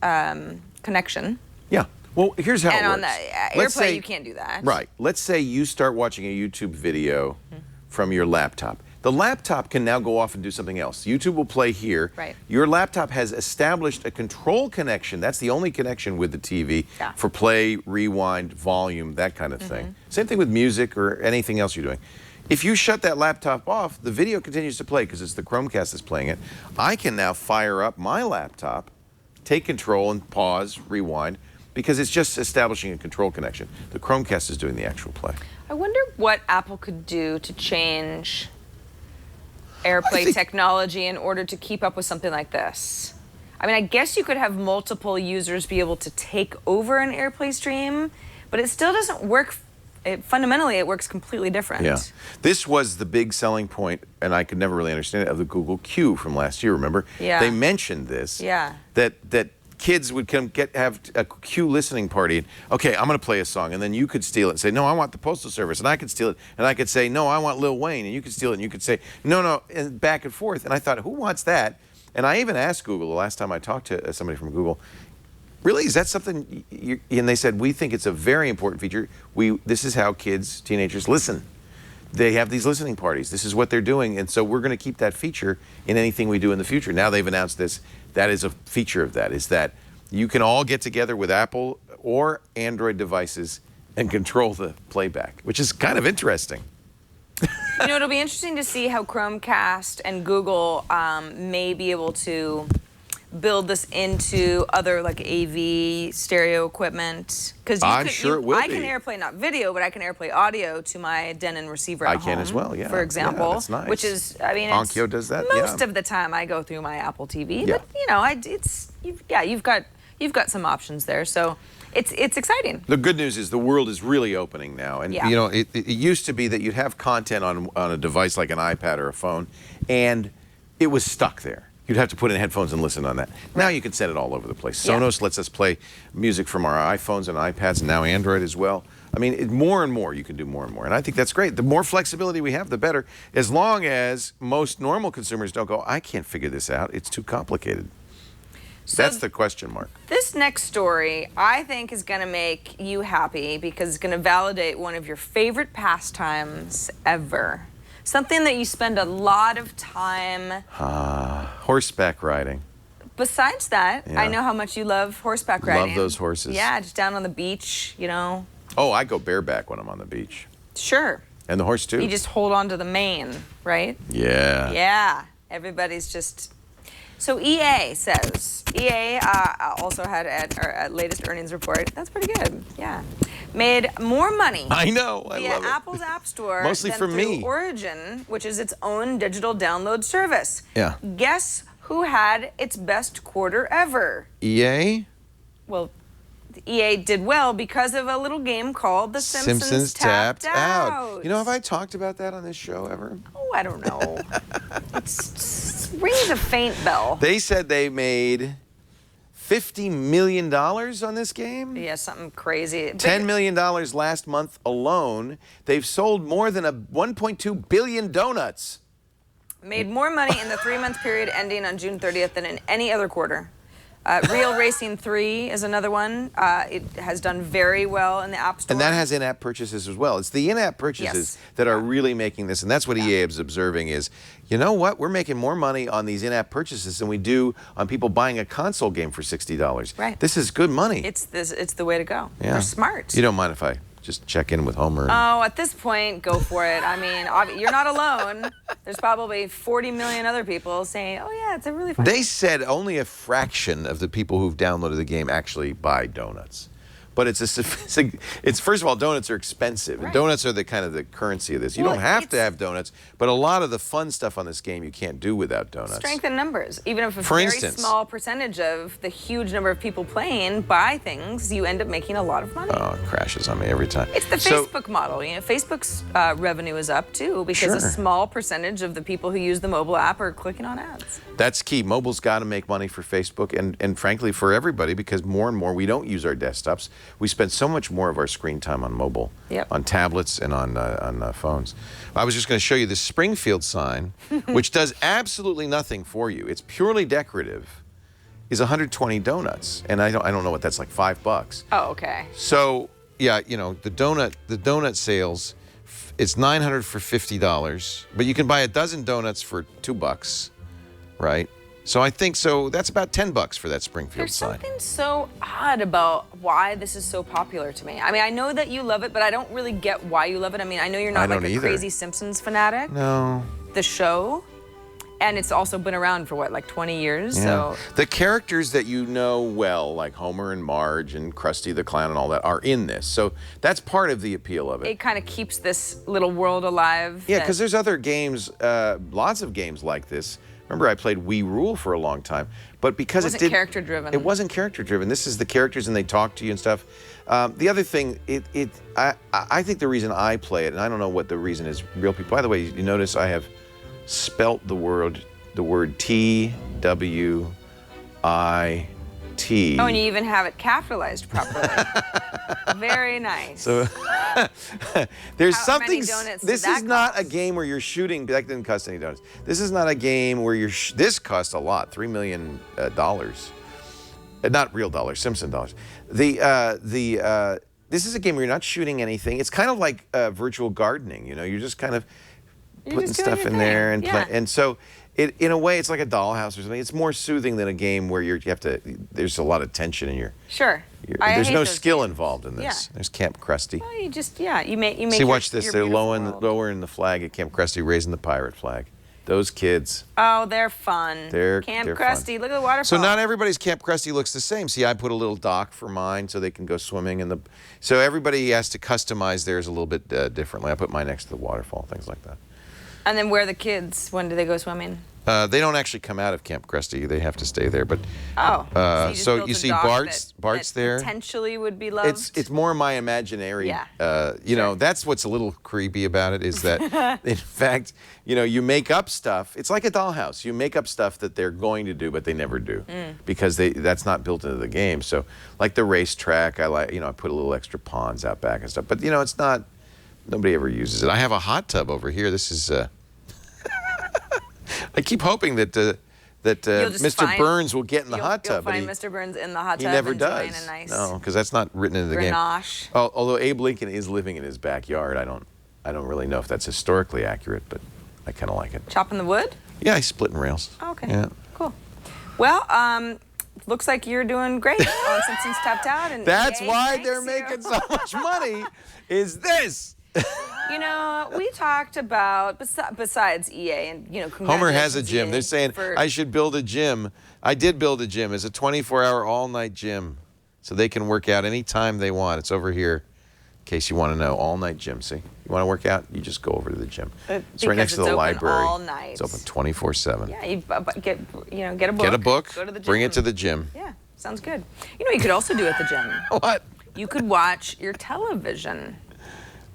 connection. Yeah. Well, here's how it works. And on the AirPlay, you can't do that. Right. Let's say you start watching a YouTube video from your laptop. The laptop can now go off and do something else. YouTube will play here. Right. Your laptop has established a control connection. That's the only connection with the TV for play, rewind, volume, that kind of thing. Same thing with music or anything else you're doing. If you shut that laptop off, the video continues to play because it's the Chromecast that's playing it. I can now fire up my laptop, take control and pause, rewind, because it's just establishing a control connection. The Chromecast is doing the actual play. I wonder what Apple could do to change AirPlay technology in order to keep up with something like this. I mean, I guess you could have multiple users be able to take over an AirPlay stream, but it still doesn't work. Fundamentally, it works completely different. Yeah. This was the big selling point, and I could never really understand it, of the Google Q from last year, remember? Yeah. They mentioned this. Yeah. That kids would have a Q listening party. Okay, I'm going to play a song, and then you could steal it and say, no, I want the Postal Service, and I could steal it, and I could say, no, I want Lil Wayne, and you could steal it, and you could say, no, and back and forth. And I thought, who wants that? And I even asked Google the last time I talked to somebody from Google, really, is that something? And they said, we think it's a very important feature. This is how kids, teenagers listen. They have these listening parties. This is what they're doing, and so we're going to keep that feature in anything we do in the future. Now they've announced this. That is a feature of that, is that you can all get together with Apple or Android devices and control the playback, which is kind of interesting. You know, it'll be interesting to see how Chromecast and Google may be able to build this into other like AV stereo equipment. Because I'm sure it will I can AirPlay not video, but I can AirPlay audio to my Denon receiver at home. I can as well, yeah. For example, yeah, that's nice. Which is, I mean, Onkyo does that. Most of the time I go through my Apple TV, Yeah. but you know, you've got some options there, so it's exciting. The good news is the world is really opening now, and you know, it used to be that you'd have content on a device like an iPad or a phone, and it was stuck there. You'd have to put in headphones and listen on that. Now you can send it all over the place. Sonos lets us play music from our iPhones and iPads, and now Android as well. I mean, more and more, you can do more and more. And I think that's great. The more flexibility we have, the better, as long as most normal consumers don't go, I can't figure this out. It's too complicated. So that's the question mark. This next story, I think, is going to make you happy because it's going to validate one of your favorite pastimes ever. Something that you spend a lot of time... horseback riding. Besides that, I know how much you love horseback riding. Love those horses. Yeah, just down on the beach, you know. Oh, I go bareback when I'm on the beach. Sure. And the horse, too. You just hold on to the mane, right? Yeah. Yeah. Everybody's just... So EA says, EA also had at latest earnings report, that's pretty good, yeah, made more money. I know, I love it. Apple's App Store Mostly than for through me. Origin, which is its own digital download service. Yeah. Guess who had its best quarter ever? EA? Well, the EA did well because of a little game called The Simpsons Tapped Out. You know, have I talked about that on this show ever? Oh, I don't know. It rings a faint bell. They said they made $50 million on this game? Yeah, something crazy. $10 million last month alone. They've sold more than 1.2 billion donuts. Made more money in the 3-month period ending on June 30th than in any other quarter. Real Racing 3 is another one. It has done very well in the App Store. And that has in-app purchases as well. It's the in-app purchases that are really making this, and that's what EA is observing is, you know what, we're making more money on these in-app purchases than we do on people buying a console game for $60. Right. This is good money. It's the way to go. Yeah. They're smart. You don't mind if I just check in with Homer? Oh, at this point, go for it. I mean, you're not alone. There's probably 40 million other people saying, oh yeah, it's a really fun They said only a fraction of the people who've downloaded the game actually buy donuts. But it's first of all, donuts are expensive. And donuts are the kind of the currency of this. You don't have to have donuts, but a lot of the fun stuff on this game you can't do without donuts. Strength in numbers. Even if a For very instance, small percentage of the huge number of people playing buy things, you end up making a lot of money. Oh, it crashes on me every time. It's the Facebook model. You know, Facebook's revenue is up too because a small percentage of the people who use the mobile app are clicking on ads. That's key. Mobile's got to make money for Facebook and frankly for everybody because more and more we don't use our desktops. We spend so much more of our screen time on mobile, on tablets and on phones. I was just going to show you this Springfield sign, which does absolutely nothing for you. It's purely decorative. Is 120 donuts, and I don't know what that's like, $5. Oh, okay. So yeah, you know the donut sales. It's $900 for $50, but you can buy a dozen donuts for $2, right? So I think that's about $10 for that Springfield sign. There's something so odd about why this is so popular to me. I mean, I know that you love it, but I don't really get why you love it. I mean, I know you're not like a crazy Simpsons fanatic. No. The show, and it's also been around for what, like 20 years? Yeah. So the characters that you know well, like Homer and Marge and Krusty the Clown and all that, are in this. So that's part of the appeal of it. It kind of keeps this little world alive. Yeah, because there's other games, lots of games like this. Remember, I played We Rule for a long time, but because it wasn't character-driven. It wasn't character-driven. This is the characters, and they talk to you and stuff. The other thing, I think the reason I play it, and I don't know what the reason is, real people. By the way, you notice I have spelt the word TWIT. Oh, and you even have it capitalized properly. Very nice. So there's How many something. donuts This did that is not a cost? game where you're shooting. That didn't cost any donuts. This is not a game where you're. This cost a lot, $3 million. Not real dollars, Simpson dollars. This is a game where you're not shooting anything. It's kind of like virtual gardening. You know, you're just kind of putting stuff in there and and so. In a way, it's like a dollhouse or something. It's more soothing than a game where you have to. There's a lot of tension in your. Sure. There's no skill involved in this. Yeah. There's Camp Krusty. Well, you just you make. See, watch this. They're lowering the flag at Camp Krusty, raising the pirate flag. Those kids. Oh, they're fun. They're Camp fun. Krusty. Look at the waterfall. So not everybody's Camp Krusty looks the same. See, I put a little dock for mine so they can go swimming in the. So everybody has to customize theirs a little bit differently. I put mine next to the waterfall, things like that. And then where are the kids? When do they go swimming? They don't actually come out of Camp Krusty. They have to stay there. But so you see Bart's there. Potentially would be loved. It's more my imaginary. You know, that's what's a little creepy about it is that, in fact, you know, you make up stuff. It's like a dollhouse. You make up stuff that they're going to do, but they never do because that's not built into the game. So, like the racetrack, I put a little extra ponds out back and stuff. But you know, it's not. Nobody ever uses it. I have a hot tub over here. This is. I keep hoping that Mr. Burns will get in the hot tub. You'll find Mr. Burns in the hot tub. He never enjoying does. A nice no, because that's not written into the Grenache. game. Although Abe Lincoln is living in his backyard, I don't really know if that's historically accurate, but I kind of like it. Chopping the wood? Yeah, he's splitting rails. Oh, okay. Yeah. Cool. Well, looks like you're doing great on Simpsons Tapped Out. And that's why they're making so much money. Is this? You know, we talked about, besides EA, and, you know, Homer has a gym. They're saying I should build a gym. I did build a gym. It's a 24-hour all-night gym, so they can work out any time they want. It's over here. case you want to know. All-night gym. See, you want to work out? You just go over to the gym. It's right Because next to the it's open library. all night. It's open 24/7. Yeah, you get a book. Get a book. Go to the gym. Bring it to the gym. Yeah, sounds good. You know what you could also do at the gym? What? You could watch your television.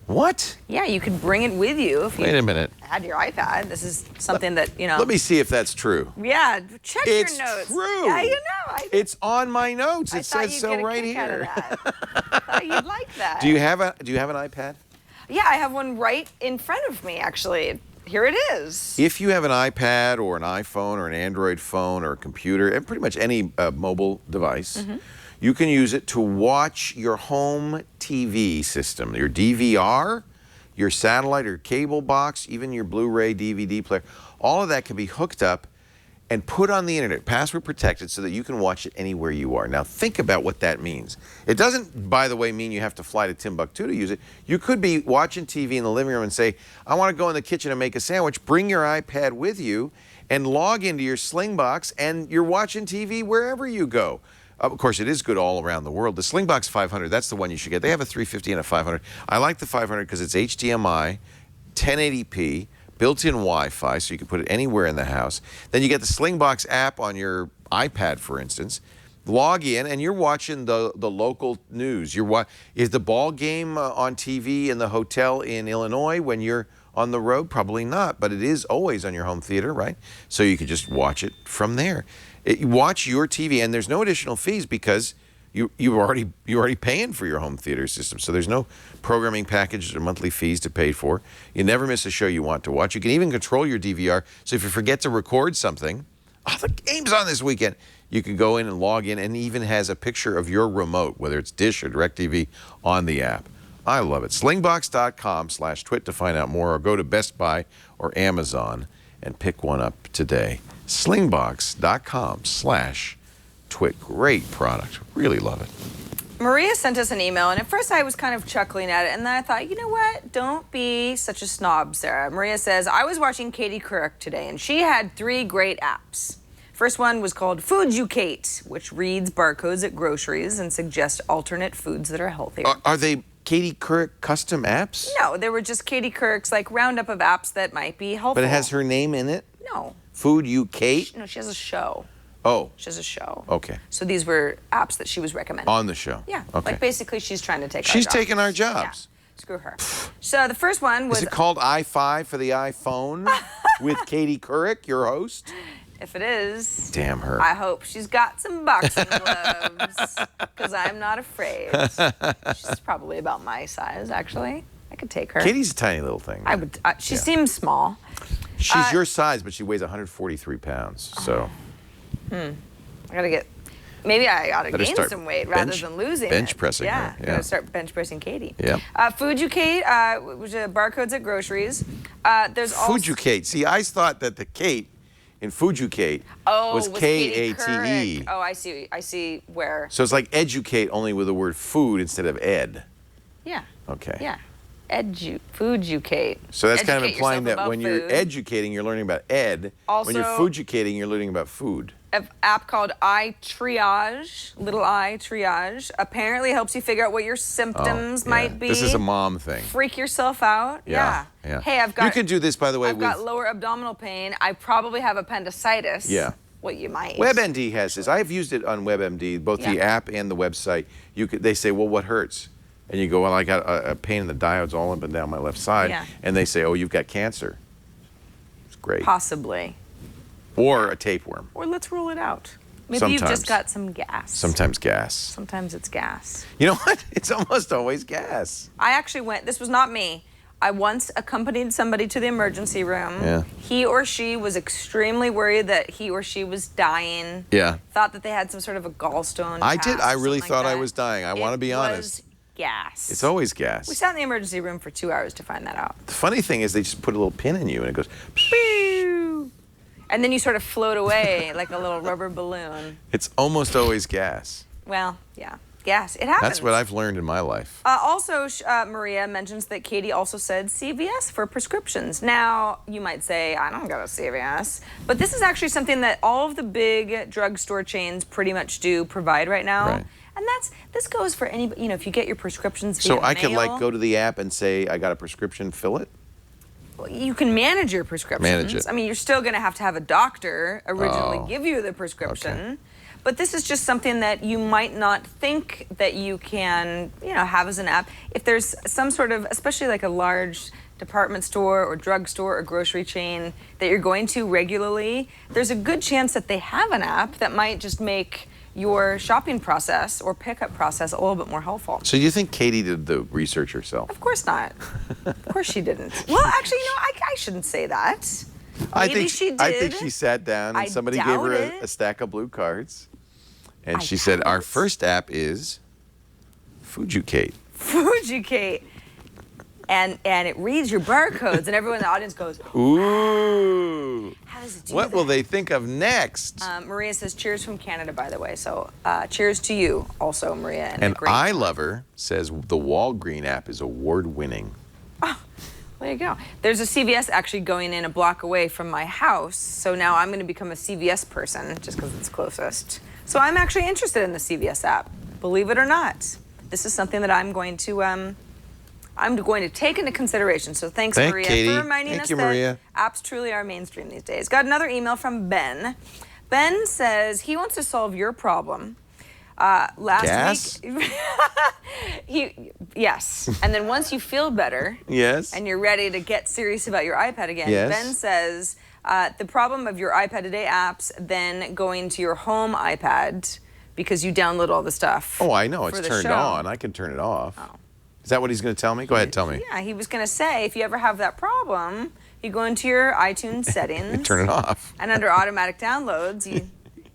What? Yeah, you could bring it with you if you Wait a minute. had your iPad. This is something that, you know. Let me see if that's true. Yeah, check It's your notes. true. Yeah, you know. It's on my notes. I It thought says you'd so get a right kick out of here. that. I thought you'd like that. Do you have an iPad? Yeah, I have one right in front of me, actually. Here it is. If you have an iPad or an iPhone or an Android phone or a computer, and pretty much any mobile device, you can use it to watch your home TV system, your DVR, your satellite or cable box, even your Blu-ray DVD player. All of that can be hooked up and put on the internet, password protected, so that you can watch it anywhere you are. Now think about what that means. It doesn't, by the way, mean you have to fly to Timbuktu to use it. You could be watching TV in the living room and say, I want to go in the kitchen and make a sandwich. Bring your iPad with you and log into your Slingbox, and you're watching TV wherever you go. Of course, it is good all around the world. The Slingbox 500, that's the one you should get. They have a 350 and a 500. I like the 500 because it's HDMI, 1080p, built-in Wi-Fi, so you can put it anywhere in the house. Then you get the Slingbox app on your iPad, for instance. Log in, and you're watching the local news. Is the ball game on TV in the hotel in Illinois when you're on the road? Probably not, but it is always on your home theater, right? So you could just watch it from there. You watch your TV, and there's no additional fees because you're already paying for your home theater system. So there's no programming packages or monthly fees to pay for. You never miss a show you want to watch. You can even control your DVR. So if you forget to record something, the game's on this weekend, you can go in and log in, and even has a picture of your remote, whether it's Dish or DirecTV, on the app. I love it. Slingbox.com/twit to find out more, or go to Best Buy or Amazon and pick one up today. Slingbox.com/twit. Great product. Really love it. Maria sent us an email, and at first I was kind of chuckling at it, and then I thought, you know what? Don't be such a snob, Sarah. Maria says, I was watching Katie Couric today, and she had 3 great apps. First one was called Fooducate, which reads barcodes at groceries and suggests alternate foods that are healthier. Are they Katie Couric custom apps? No, they were just Katie Couric's roundup of apps that might be helpful. But it has her name in it? No. Fooducate? No, she has a show. Oh. She has a show. Okay. So these were apps that she was recommending. On the show? Yeah. Okay. Basically she's trying to take our She's jobs. taking our jobs. Yeah. Screw her. So the first one was... Is it called i5 for the iPhone with Katie Couric, your host? If it is... Damn her. I hope she's got some boxing gloves, because I'm not afraid. She's probably about my size, actually. I could take her. Katie's a tiny little thing. I would. She seems small. She's your size, but she weighs 143 pounds, so... I gotta get... Maybe I ought to Better gain start some weight rather than losing bench it. pressing her, Yeah, yeah. gotta start bench pressing Katie. Yeah. Fooducate, which are barcodes at groceries. There's also... Fooducate. See, I thought that the Kate in Fooducate was Katie Kate. Couric. Oh, I see where... So it's like educate, only with the word food instead of ed. Yeah. Okay. Yeah. Fooducate. So that's kind of Educate implying yourself that about when you're food. educating, you're learning about ed. When you're Also- fooducating, you're learning about food. An app called iTriage, little I Triage, apparently helps you figure out what your symptoms might be. This is a mom thing. Freak yourself out. Yeah. Hey, I've got... You can do this, by the way, I've with... got lower abdominal pain. I probably have appendicitis. Yeah. Well, you might. WebMD has this. I've used it on WebMD, both the Yeah. app and the website. They say, well, what hurts? And you go, well, I got a pain in the diodes all up and down my left side. Yeah. And they say, oh, you've got cancer. It's great. Possibly. Or a tapeworm. Or let's rule it out. Maybe you've Sometimes. just got some gas. Sometimes gas. Sometimes it's gas. You know what? It's almost always gas. I actually went, this was not me. I once accompanied somebody to the emergency room. Yeah. He or she was extremely worried that he or she was dying. Yeah. Thought that they had some sort of a gallstone. I did. cast I or really something thought like I that. was dying. I want to be honest. It was gas. It's always gas. We sat in the emergency room for 2 hours to find that out. The funny thing is they just put a little pin in you and it goes, Pew! And then you sort of float away like a little rubber balloon. it's almost always gas. Well, yeah. Gas. It happens. That's what I've learned in my life. Also, Maria mentions that Katie also said CVS for prescriptions. Now, you might say, I don't go to CVS. But this is actually something that all of the big drugstore chains pretty much do provide right now. Right. And this goes for anybody, if you get your prescriptions via So I could mail, go to the app and say, I got a prescription, fill it? you can manage your prescriptions. Manage it. I mean, you're still going to have a doctor originally give you the prescription. Okay. But this is just something that you might not think that you can, have as an app. If there's some sort of, especially like a large department store or drugstore or grocery chain that you're going to regularly, there's a good chance that they have an app that might just make your shopping process or pickup process a little bit more helpful. So you think Katie did the research herself? Of course not. Of course she didn't. Well, actually, I shouldn't say that. Maybe she did. I think she sat down and somebody gave her a stack of blue cards. And she said, our first app is Fujicate. Fujicate. And it reads your barcodes, and everyone in the audience goes, ooh. How does it do What that? will they think of next? Maria says, cheers from Canada, by the way. So cheers to you also, Maria. And I Lover says the Walgreen app is award-winning. There you go. There's a CVS actually going in a block away from my house, so now I'm going to become a CVS person just because it's closest. So I'm actually interested in the CVS app, believe it or not. This is something that I'm going to take into consideration. So thanks, Maria, Katie. for reminding us you, that Maria. apps truly are mainstream these days. Got another email from Ben. Ben says he wants to solve your problem. Last week, yes. And then once you feel better, yes, and you're ready to get serious about your iPad again, yes. Ben says the problem of your iPad Today apps then going to your home iPad because you download all the stuff. Oh, I know. It's for the turned show. on. I can turn it off. Oh. Is that what he's going to tell me? Go ahead, tell me. Yeah, he was going to say if you ever have that problem, you go into your iTunes settings. Turn it off. And under automatic downloads,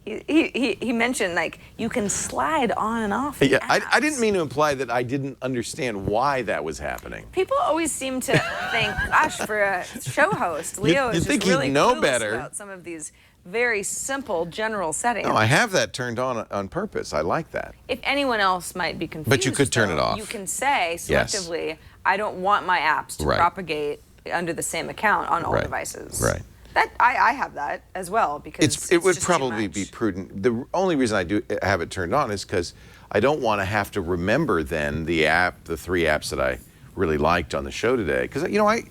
he mentioned like you can slide on and off. Yeah, I didn't mean to imply that I didn't understand why that was happening. People always seem to think, gosh, for a show host, Leo is think just really he'd know clueless better. about some of these very simple general settings. No, I have that turned on purpose. I like that. If anyone else might be confused, But you could turn it off. You can say Yes. selectively, I don't want my apps to Right. propagate under the same account on all Right. devices. Right. That I have that as well because It would just too probably much. be prudent. The only reason I do have it turned on is because I don't want to have to remember then the three apps that I really liked on the show today. Because I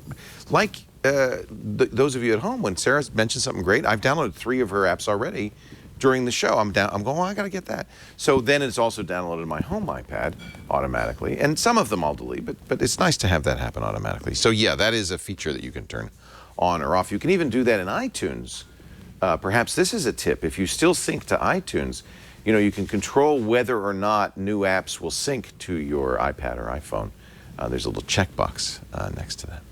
like those of you at home. When Sarah mentioned something great, I've downloaded 3 of her apps already during the show. I'm going, oh, I got to get that. So then it's also downloaded to my home iPad automatically, and some of them I'll delete. But it's nice to have that happen automatically. So yeah, that is a feature that you can turn on or off. You can even do that in iTunes. Perhaps this is a tip. If you still sync to iTunes, you can control whether or not new apps will sync to your iPad or iPhone. There's a little checkbox next to that.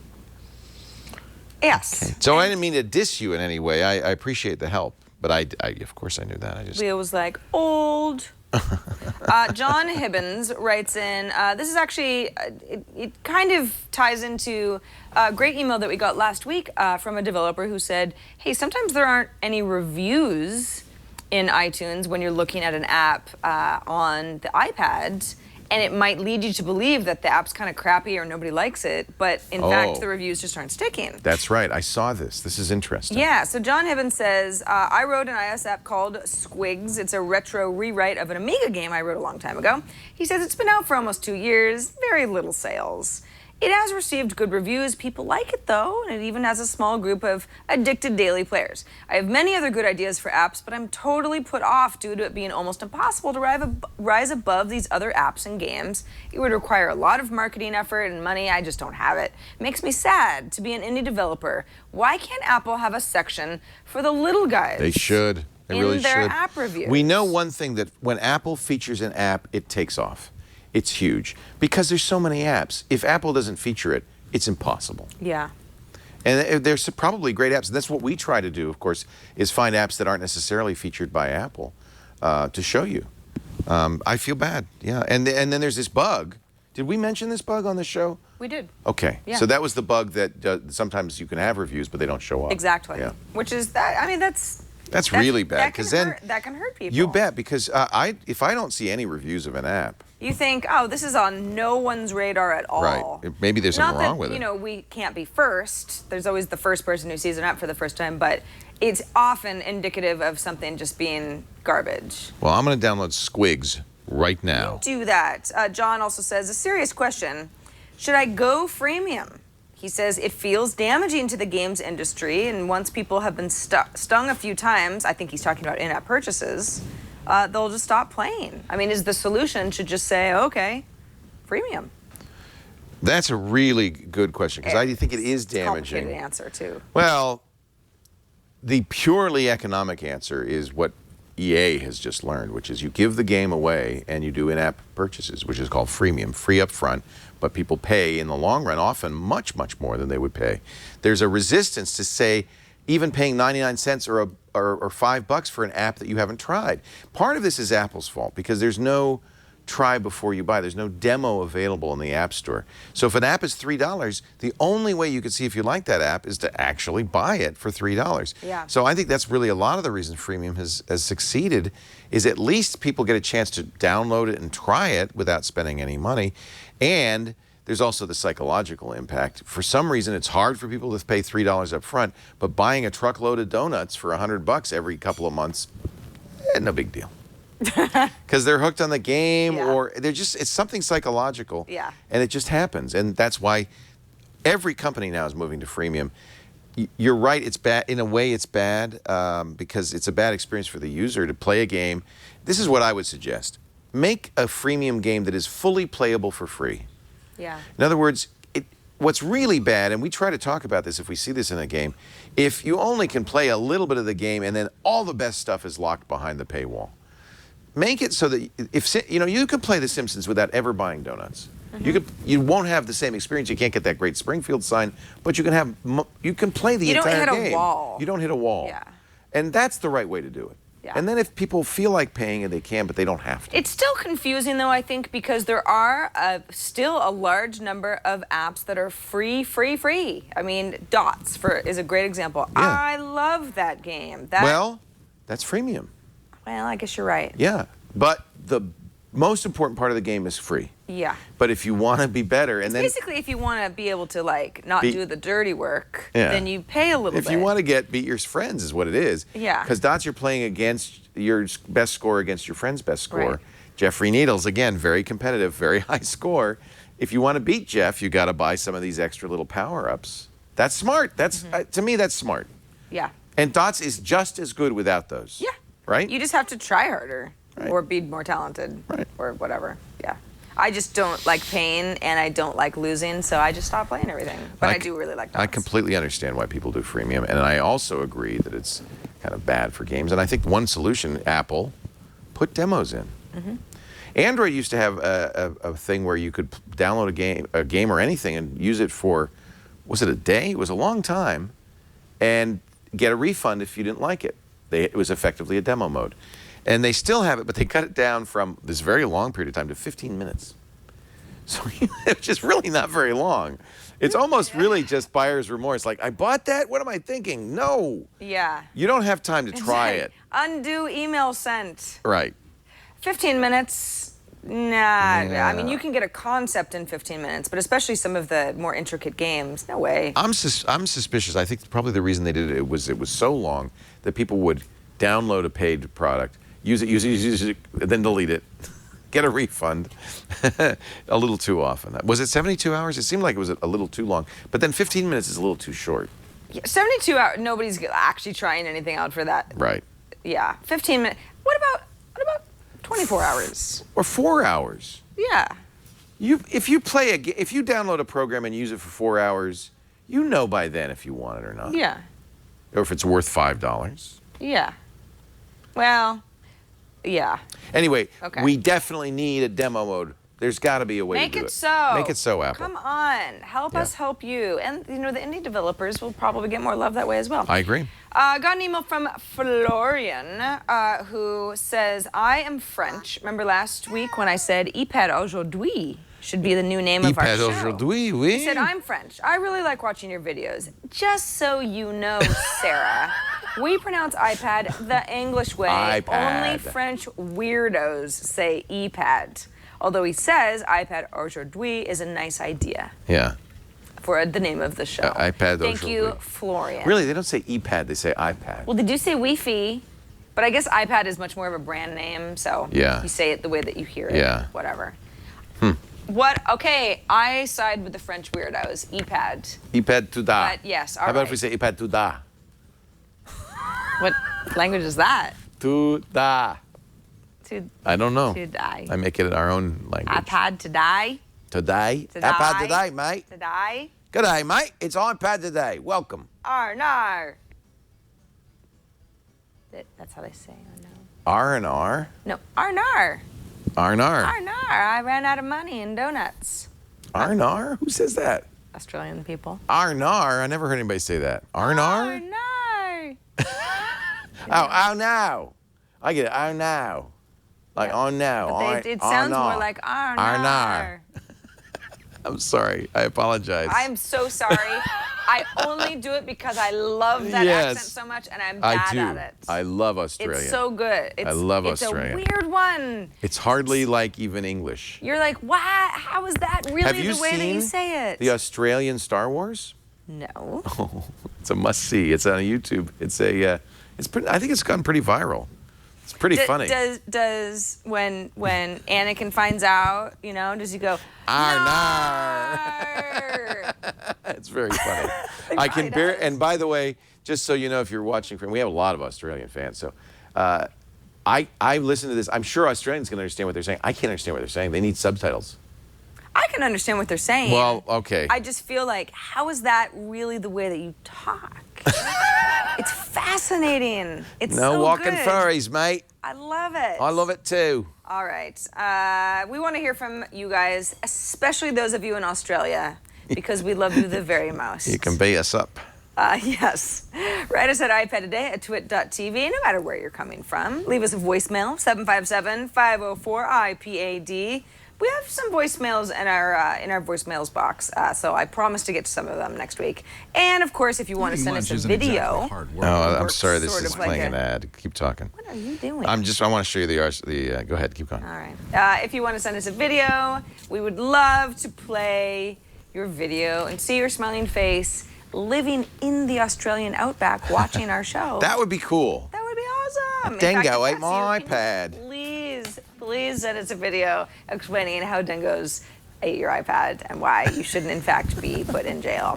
Yes. Okay. So I didn't mean to diss you in any way. I appreciate the help, but I of course I knew that. Leo was like, old. John Hibbins writes in, this is actually, it kind of ties into a great email that we got last week from a developer who said, hey, sometimes there aren't any reviews in iTunes when you're looking at an app on the iPad, and it might lead you to believe that the app's kind of crappy or nobody likes it, but in fact the reviews just aren't sticking. That's right. I saw this. This is interesting. Yeah, so John Hibbins says, I wrote an iOS app called Squigs. It's a retro rewrite of an Amiga game I wrote a long time ago. He says it's been out for almost 2 years, very little sales. It has received good reviews. People like it, though, and it even has a small group of addicted daily players. I have many other good ideas for apps, but I'm totally put off due to it being almost impossible to rise above these other apps and games. It would require a lot of marketing effort and money. I just don't have it. It makes me sad to be an indie developer. Why can't Apple have a section for the little guys? They should. They really should. In their app reviews. We know one thing, that when Apple features an app, it takes off. It's huge because there's so many apps. If Apple doesn't feature it, it's impossible. Yeah. And there's probably great apps. And that's what we try to do, of course, is find apps that aren't necessarily featured by Apple to show you. I feel bad, yeah. And then there's this bug. Did we mention this bug on the show? We did. Okay. Yeah. So that was the bug that sometimes you can have reviews, but they don't show up. Exactly. Yeah. Which is that. I mean, that's really bad because then that can hurt people. You bet, because if I don't see any reviews of an app, you think, oh, this is on no one's radar at all. right? Maybe there's something wrong with it. Not that, we can't be first. There's always the first person who sees an app for the first time, but it's often indicative of something just being garbage. Well, I'm going to download Squigs right now. Do that. John also says, a serious question. Should I go freemium? He says it feels damaging to the games industry, and once people have been stung a few times, I think he's talking about in-app purchases, they'll just stop playing. I mean, is the solution to just say, okay, freemium? That's a really good question, because I think it is damaging. Complicated answer, too. Well, the purely economic answer is what EA has just learned, which is you give the game away and you do in-app purchases, which is called freemium, free up front, but people pay in the long run often much, much more than they would pay. There's a resistance to say even paying 99 cents or $5 for an app that you haven't tried. Part of this is Apple's fault, because there's no try before you buy. There's no demo available in the App Store. So if an app is $3, the only way you can see if you like that app is to actually buy it for $3. Yeah. So I think that's really a lot of the reason freemium has succeeded, is at least people get a chance to download it and try it without spending any money. And there's also the psychological impact. For some reason, it's hard for people to pay $3 up front, but buying a truckload of donuts for $100 every couple of months, no big deal. Because they're hooked on the game, or they're just, it's something psychological. Yeah. And it just happens. And that's why every company now is moving to freemium. You're right, it's bad. In a way, it's bad because it's a bad experience for the user to play a game. This is what I would suggest. Make a freemium game that is fully playable for free. Yeah. In other words, what's really bad, and we try to talk about this if we see this in a game, if you only can play a little bit of the game and then all the best stuff is locked behind the paywall. Make it so that if you could play The Simpsons without ever buying donuts. You won't have the same experience. You can't get that great Springfield sign, but you can play the entire game. You don't hit a wall. You don't hit a wall. Yeah. And that's the right way to do it. Yeah. And then if people feel like paying, and they can, but they don't have to. It's still confusing, though, I think, because there are still a large number of apps that are free. I mean, Dots is a great example. Yeah. I love that game. Well, that's freemium. Well, I guess you're right. Yeah, but the most important part of the game is free. Yeah. But if you want to be better, and then basically, if you want to be able to not do the dirty work, Yeah. then you pay a little bit. if you want to beat your friends, is what it is. Yeah. Because Dots, you're playing against your best score against your friend's best score. Right. Jeffrey Needles, again, very competitive, very high score. If you want to beat Jeff, you got to buy some of these extra little power-ups. That's smart. That's to me, that's smart. Yeah. And Dots is just as good without those. Yeah. Right? You just have to try harder, Right. or be more talented, Right. or whatever. Yeah. I just don't like pain, and I don't like losing, so I just stop playing everything. But I do really like Dots. I completely understand why people do freemium, and I also agree that it's kind of bad for games. And I think one solution, Apple, put demos in. Android used to have a thing where you could download a game or anything and use it for, was it a day? It was a long time, and get a refund if you didn't like it. It was effectively a demo mode. And they still have it, but they cut it down from this very long period of time to 15 minutes. So it's just really not very long. It's almost really just buyer's remorse. Like, I bought that? What am I thinking? No. Yeah. You don't have time to try it. Undo email sent. Right. 15 minutes, nah. Yeah. I mean, you can get a concept in 15 minutes, but especially some of the more intricate games, no way. I'm suspicious. I think probably the reason they did it was so long that people would download a paid product, use it, then delete it, get a refund a little too often. Was it 72 hours? It seemed like it was a little too long. But then 15 minutes is a little too short. Yeah, 72 hours, nobody's actually trying anything out for that. Right. Yeah, 15 minutes. What about 24 hours? Or 4 hours. Yeah. If you download a program and use it for 4 hours, you know by then if you want it or not. Yeah. Or if it's worth $5. Yeah. Well, yeah. Anyway, Okay. we definitely need a demo mode. There's got to be a way Make to do it it. so. Make it so, Apple. Come on. Help us help you. And, the indie developers will probably get more love that way as well. I agree. Got an email from Florian who says, I am French. Remember last week when I said iPad aujourd'hui should be the new name of our iPad show? aujourd'hui, oui. He said, I'm French. I really like watching your videos. Just so you know, Sarah, we pronounce iPad the English way. iPad. Only French weirdos say iPad. Although he says iPad aujourd'hui is a nice idea Yeah. for the name of the show. iPad Thank you, aujourd'hui. Florian. Really, they don't say iPad, they say iPad. Well, they do say Wi-Fi. But I guess iPad is much more of a brand name, so you say it the way that you hear it. Yeah. Whatever. What? Okay, I side with the French weirdos. iPad. iPad to da. But yes, How about if we say iPad to da? What language is that? To da. I don't know. To die. I make it our own language. iPad to die. Today? To iPad die. today, mate. To die. Good day, mate. It's iPad today. Welcome. Arnar. That's how they say it. R&R? No, Arnar. R&R. Arnar. I ran out of money in donuts. R&R? Who says that? Australian people. R&R? I never heard anybody say that. R&R? Arnar. Oh no. I get it. Oh no. Like, oh no. But it sounds more like Arnar. Arnar. I'm sorry. I apologize. I'm so sorry. I only do it because I love that accent so much, and I'm bad at it. I love Australian. It's so good. I love Australian. It's a weird one. It's hardly like even English. You're like, what? How is that really the way that you say it? The Australian Star Wars? No. Oh, it's a must-see. It's on YouTube. It's a. It's pretty. I think it's gone pretty viral. It's pretty funny. Does when Anakin finds out, does he go? Arnar. It's very funny. I can bear. And by the way, just so you know, if you're watching, we have a lot of Australian fans. So, I listen to this. I'm sure Australians can understand what they're saying. I can't understand what they're saying. They need subtitles. I can understand what they're saying. Well, okay. I just feel like, how is that really the way that you talk? It's fascinating. It's no so walking good. furries, mate. I love it. I love it too. All right. We want to hear from you guys, especially those of you in Australia, because we love you the very most. You can beat us up. Yes. Write us at iPad today at twit.tv, no matter where you're coming from. Leave us a voicemail, 757-504-IPAD. We have some voicemails in our voicemails box, so I promise to get to some of them next week. And of course, if you want to send us a video, I'm sorry, this is playing an ad. Keep talking. What are you doing? I want to show you the. Go ahead, keep going. All right. If you want to send us a video, we would love to play your video and see your smiling face living in the Australian outback watching our show. That would be cool. That would be awesome. Dingo ate my iPad. Please send us a video explaining how dingoes ate your iPad and why you shouldn't, in fact, be put in jail.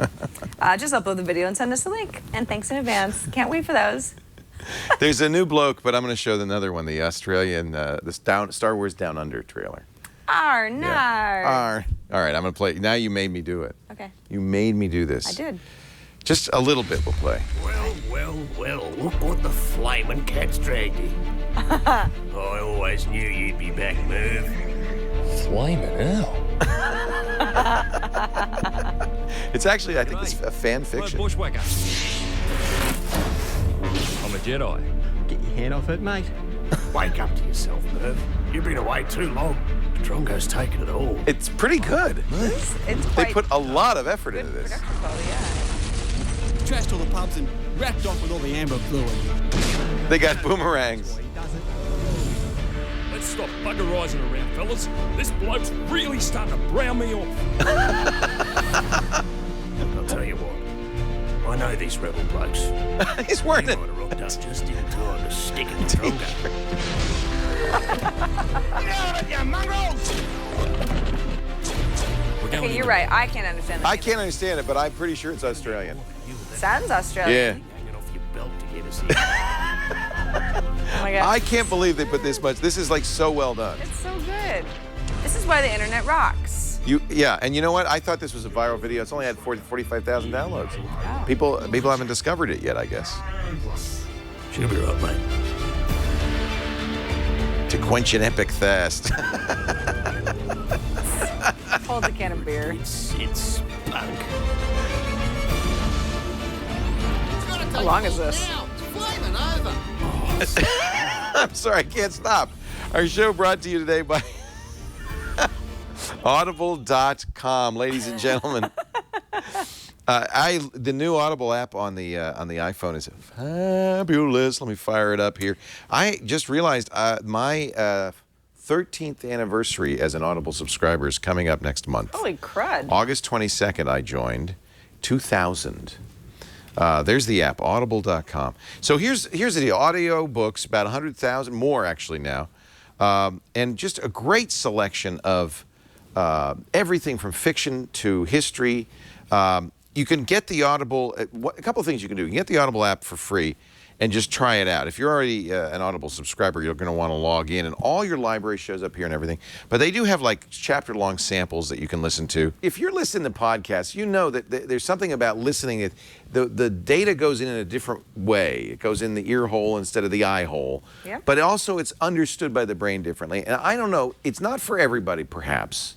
Just upload the video and send us the link. And thanks in advance. Can't wait for those. There's a new bloke, but I'm going to show another one, the Australian, Star Wars Down Under trailer. Arnar. Yeah. All right, I'm going to play. Now you made me do it. Okay. You made me do this. I did. Just a little bit we'll play. Well, look what the flaming cat's dragged you. I always knew you'd be back, Merv. Flaming hell. It's actually, I think it's a fan fiction. Bushwhacker. I'm a Jedi. Get your hand off it, mate. Wake up to yourself, Merv. You've been away too long. Drongo's taken it all. It's pretty good. It's They quite put a lot of effort good into this. production quality, yeah. Trashed all the pubs and wrapped off with all the amber fluid. They got boomerangs. Let's stop buggerising around, fellas. This bloke's really starting to brown me off. I'll tell you what. I know these rebel blokes. He's wearing You it. might have rocked up just in time to stick it to Drongo. Okay, you're right. I can't understand that. I can't understand it, but I'm pretty sure it's Australian. Sounds Australian. Yeah. Hanging off your belt to get us here. Oh my God. I can't believe they put this much. This is like so well done. It's so good. This is why the internet rocks. Yeah, and you know what? I thought this was a viral video. It's only had 45,000 downloads. Wow. People haven't discovered it yet, I guess. She'll be right, mate. To quench an epic thirst. Hold the can of beer. It's punk. How long is this? I'm sorry, I can't stop. Our show brought to you today by Audible.com, ladies and gentlemen. The new Audible app on the iPhone is fabulous. Let me fire it up here. I just realized my 13th anniversary as an Audible subscriber is coming up next month. Holy crud. August 22nd, I joined. 2000. There's the app, audible.com. So here's the deal. Audio books, about 100,000, more actually now. And just a great selection of everything from fiction to history. You can get the Audible, a couple of things you can do. You can get the Audible app for free and just try it out. If you're already an Audible subscriber, you're going to want to log in, and all your library shows up here and everything. But they do have like chapter-long samples that you can listen to. If you're listening to podcasts, you know that there's something about listening. The data goes in a different way. It goes in the ear hole instead of the eye hole. Yep. But also it's understood by the brain differently. And I don't know, it's not for everybody perhaps.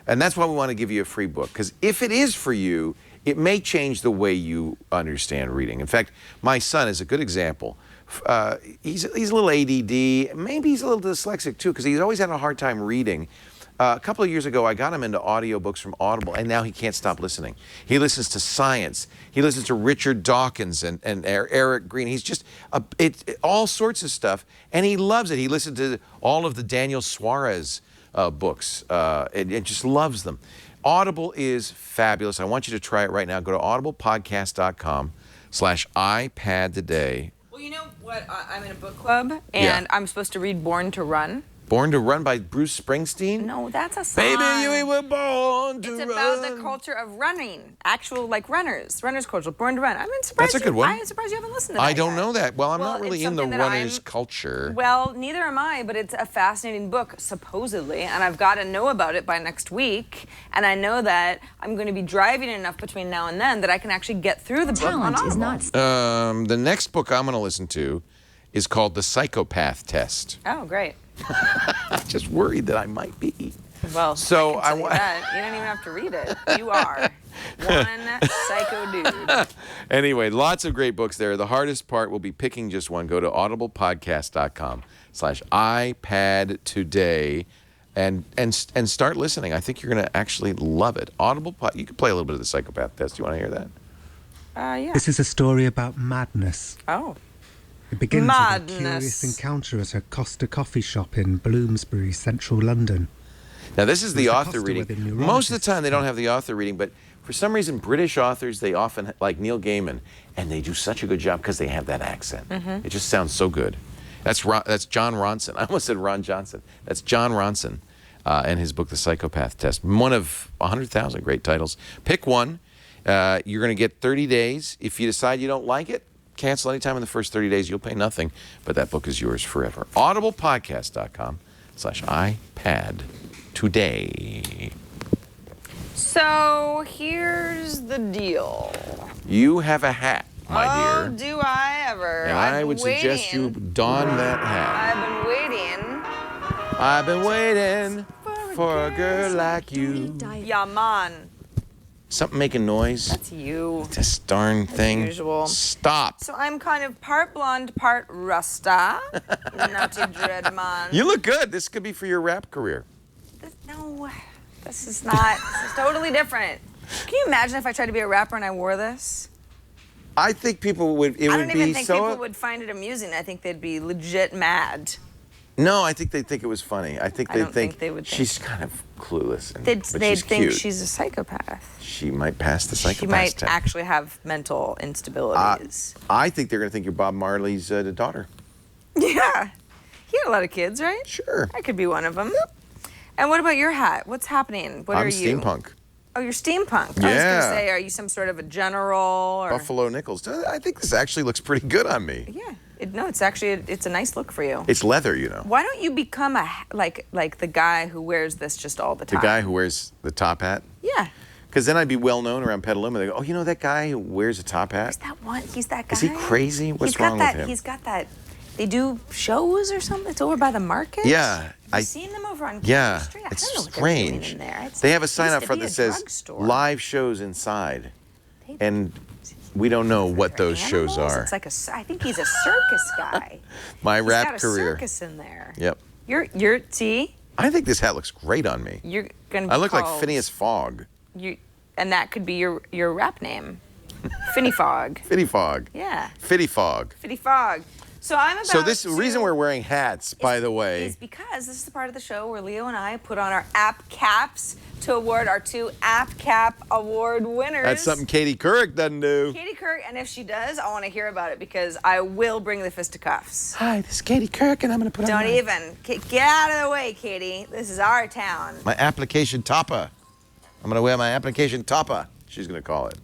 And that's why we want to give you a free book. Because if it is for you, it may change the way you understand reading. In fact, my son is a good example. He's a little ADD. Maybe he's a little dyslexic too, because he's always had a hard time reading. A couple of years ago, I got him into audiobooks from Audible, and now he can't stop listening. He listens to science. He listens to Richard Dawkins and Eric Green. He's just all sorts of stuff, and he loves it. He listened to all of the Daniel Suarez books and just loves them. Audible is fabulous. I want you to try it right now. Go to audiblepodcast.com/iPad today. Well, you know what? I'm in a book club, and I'm supposed to read Born to Run. Born to Run by Bruce Springsteen? No, that's a song. Baby, you were born to run. It's about the culture of running. Actual, like, runners culture. Born to Run. I'm surprised. That's a good one. I'm surprised you haven't listened to that I don't yet. know that. Well, I'm not really in the runners culture. Well, neither am I, but it's a fascinating book, supposedly, and I've got to know about it by next week. And I know that I'm going to be driving enough between now and then that I can actually get through the book on Audible. The next book I'm going to listen to is called The Psychopath Test. Oh, great. I'm just worried that I might be. Well, so I can tell you that. You don't even have to read it. You are one psycho dude. Anyway, lots of great books there. The hardest part will be picking just one. Go to audiblepodcast.com/iPad today and start listening. I think you're going to actually love it. You can play a little bit of The Psychopath Test. Do you want to hear that? Yeah. This is a story about madness. Oh. It begins with a curious encounter at a Costa coffee shop in Bloomsbury, central London. Now, this is the author reading. Most of the time, they don't have the author reading, but for some reason, British authors, they often, like Neil Gaiman, and they do such a good job because they have that accent. It just sounds so good. That's John Ronson. I almost said Ron Johnson. That's John Ronson and his book, The Psychopath Test. One of 100,000 great titles. Pick one. You're going to get 30 days. If you decide you don't like it, cancel anytime in the first 30 days. You'll pay nothing, but that book is yours forever. audiblepodcast.com/iPad today. So here's the deal. You have a hat, my dear. Oh, do I ever? And I would suggest you don that hat. I've been waiting for a girl like you. Yeah, man. Something making noise. That's you. This darn thing. Usual. Stop. So I'm kind of part blonde, part Rasta. Nutty dread man. You look good. This could be for your rap career. No, this is not. This is totally different. Can you imagine if I tried to be a rapper and I wore this? I think people would. I don't even think people would find it amusing. I think they'd be legit mad. No, I think they'd think it was funny. I think they'd think they would she's kind of clueless. They'd think cute. she's a psychopath. She might pass the psychopath She might test. actually have mental instabilities. I think they're going to think you're Bob Marley's daughter. Yeah. He had a lot of kids, right? Sure. I could be one of them. Yep. And what about your hat? What's happening? What are you? I'm steampunk. Oh, you're steampunk. Yeah. I was going to say, are you some sort of a general? Or... Buffalo Nichols. I think this actually looks pretty good on me. Yeah. No, it's actually, it's a nice look for you. It's leather, you know. Why don't you become like the guy who wears this just all the time? The guy who wears the top hat? Yeah. Because then I'd be well known around Petaluma. They go, oh, you know that guy who wears a top hat? Is that one? He's that guy? Is he crazy? What's wrong with him? He's got that. They do shows or something? It's over by the market? Yeah. I've seen them over on yeah, Street. I it's don't know what strange. they're doing in there. They have a sign out front that says live shows inside. And we don't know what those shows are. It's like I think he's a circus guy. My rap He's got career. a circus in there. Yep. See? I think this hat looks great on me. You're gonna be I look like called- Phineas Fogg. And that could be your rap name. Finny Fogg. Fitty Fogg. Yeah. Fitty Fogg. Fitty Fogg. So I'm about So this to, reason we're wearing hats, by the way. is because this is the part of the show where Leo and I put on our app caps to award our 2 app cap award winners. That's something Katie Couric doesn't do. Katie Couric, and if she does, I want to hear about it because I will bring the fisticuffs. Hi, this is Katie Couric, and I'm going to put on Don't even. Get out of the way, Katie. This is our town. my application topper. I'm going to wear my application topper, she's going to call it.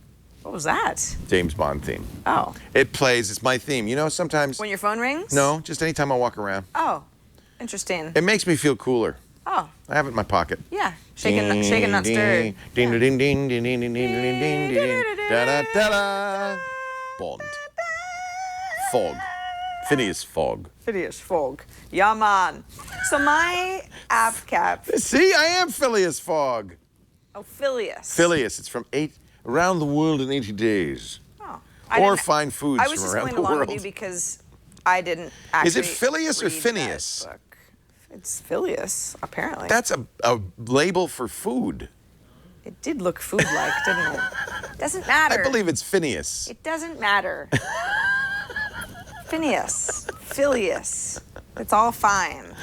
What was that? James Bond theme. Oh. It plays, it's my theme. You know, sometimes... When your phone rings? No, just anytime I walk around. Oh. Interesting. It makes me feel cooler. Oh. I have it in my pocket. Yeah. Shaken, not stirred. Ding, ding, ding, ding, ding, ding, ding, ding, ding, ding, da da da da. Bond. Fog. Phineas Fogg. Phineas Fogg. Yeah, man. So my app cap. See, I am Phileas Fogg. Oh, Phileas. Phileas, it's from Around the World in 80 Days. Oh. Or Find Foods I was from just Around going the along World. with you because I didn't actually. Is it Phileas or read that Phineas? book. It's Phileas, apparently. That's a label for food. It did look food-like, didn't it? Doesn't matter. I believe it's Phineas. It doesn't matter. Phineas. Phileas. It's all fine.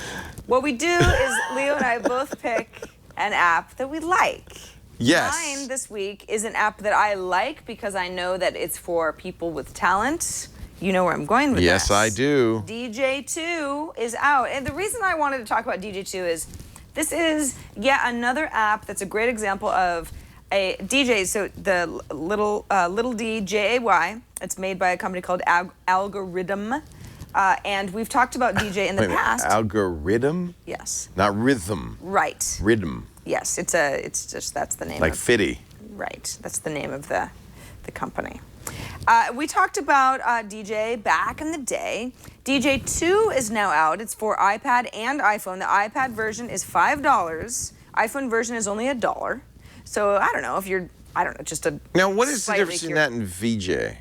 What we do is Leo and I both pick an app that we like. Yes. Mine this week is an app that I like because I know that it's for people with talent. You know where I'm going with this. Yes, I do. djay is out. And the reason I wanted to talk about djay is this is yet another app that's a great example of a DJ. So the little djay. It's made by a company called Algorithm. And we've talked about DJ in the past. Algorithm? Yes. Not rhythm. Right. Rhythm. Yes, it's just that's the name. Like of, Fitty. Right. That's the name of the company. We talked about DJ back in the day. DJ 2 is now out. It's for iPad and iPhone. The iPad version is $5. iPhone version is only $1. So I don't know if you're, just a. Now, what is the slightly difference between that and VJ?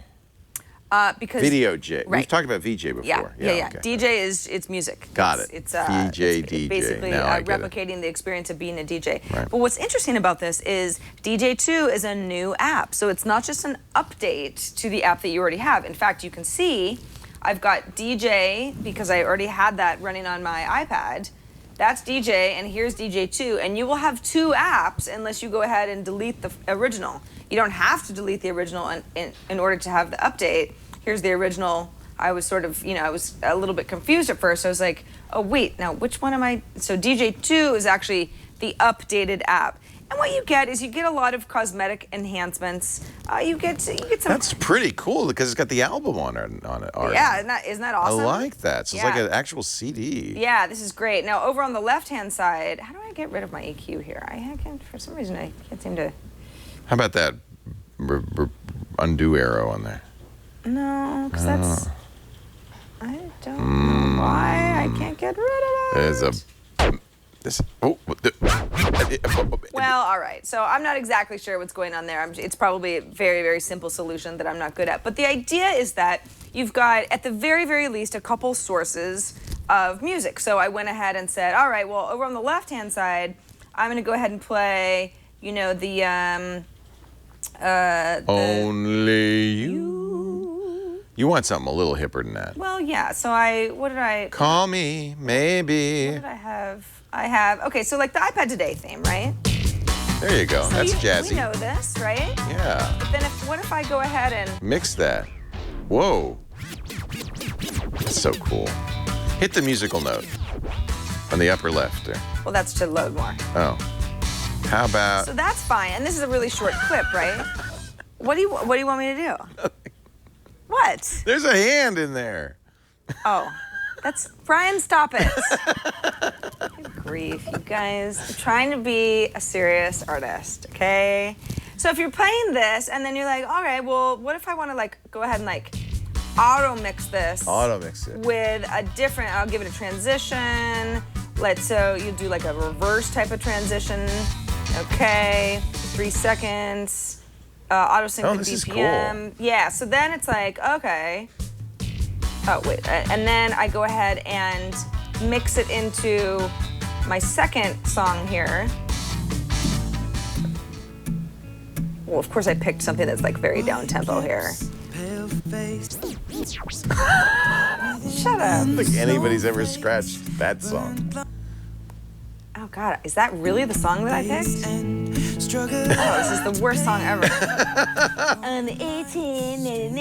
Because Video J. Right. We've talked about VJ before. Yeah. Okay. DJ it's music. Got it. It's VJ, DJ. basically Now I get it. replicating the experience of being a DJ. Right. But what's interesting about this is DJ 2 is a new app. So it's not just an update to the app that you already have. In fact, you can see I've got DJ because I already had that running on my iPad. That's DJ, and here's DJ 2, and you will have 2 apps unless you go ahead and delete the original. You don't have to delete the original in order to have the update. Here's the original. I was sort of, I was a little bit confused at first. I was like, oh wait, now which one am I? So DJ 2 is actually the updated app. And what you get is you get a lot of cosmetic enhancements. You get some. That's pretty cool because it's got the album on it. Yeah, isn't that awesome? I like that. So it's like Yeah. an actual CD. Yeah, this is great. Now over on the left-hand side, how do I get rid of my EQ here? I can't, for some reason, I can't seem to. How about that undo arrow on there? No, because that's. I don't know why I can't get rid of it. There's Well, all right. So I'm not exactly sure what's going on there. It's probably a very, very simple solution that I'm not good at. But the idea is that you've got, at the very, very least, a couple sources of music. So I went ahead and said, all right, well, over on the left-hand side, I'm going to go ahead and play, the Only You. You want something a little hipper than that. Well, yeah. So what did I... Call me, maybe. What did I have? Okay, so like the iPad Today theme, right? There you go. So That's jazzy. We know this, right? Yeah. But then what if I go ahead and... Mix that. Whoa. That's so cool. Hit the musical note on the upper left there. Well, that's to load more. Oh. How about... So that's fine. And this is a really short clip, right? What do you want me to do? What? There's a hand in there. Oh. That's... Brian, stop it. Good grief, you guys. I'm trying to be a serious artist, okay? So if you're playing this and then you're like, all right, well, what if I want to go ahead and auto mix this? Auto mix it. With a different, I'll give it a transition. So you do a reverse type of transition. Okay, 3 seconds. Auto sync the BPM. This is cool. Yeah, so then it's okay. Oh, wait, and then I go ahead and mix it into my second song here. Well, of course I picked something that's very down-tempo here. Shut up. I don't think anybody's ever scratched that song. Oh God, is that really the song that I picked? Oh, this is the worst song ever. On the 18.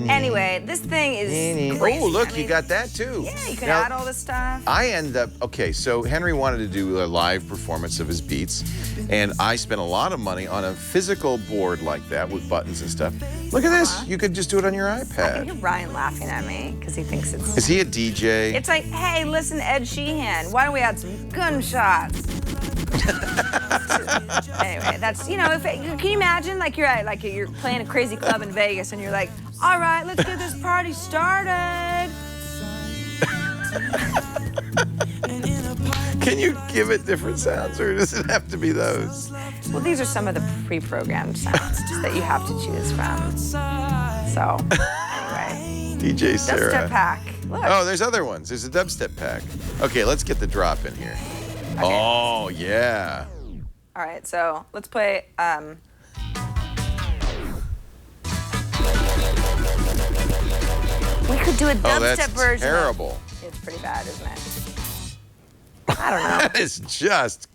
Anyway, this thing is crazy. Oh, look, you got that too. Yeah, you can Now, add all this stuff. I end up, okay, so Henry wanted to do a live performance of his beats, and I spent a lot of money on a physical board like that with buttons and stuff. Look at this. You could just do it on your I iPad. can hear Ryan laughing at me because he thinks it's... Is he a DJ? It's like, hey, listen, Ed Sheehan, why don't we add some gunshots? Anyway, that's, you know, can you imagine, like you're playing a crazy club in Vegas and you're like, all right, let's get this party started. Can you give it different sounds, or does it have to be those? Well, these are some of the pre-programmed sounds that you have to choose from. So, anyway. DJ Sarah. Dubstep pack. Look. Oh, there's other ones. There's a dubstep pack. Okay, let's get the drop in here. Okay. Oh, yeah. All right, so let's play. We could do a dubstep version. Terrible. It's pretty bad, isn't it? I don't know. That is just.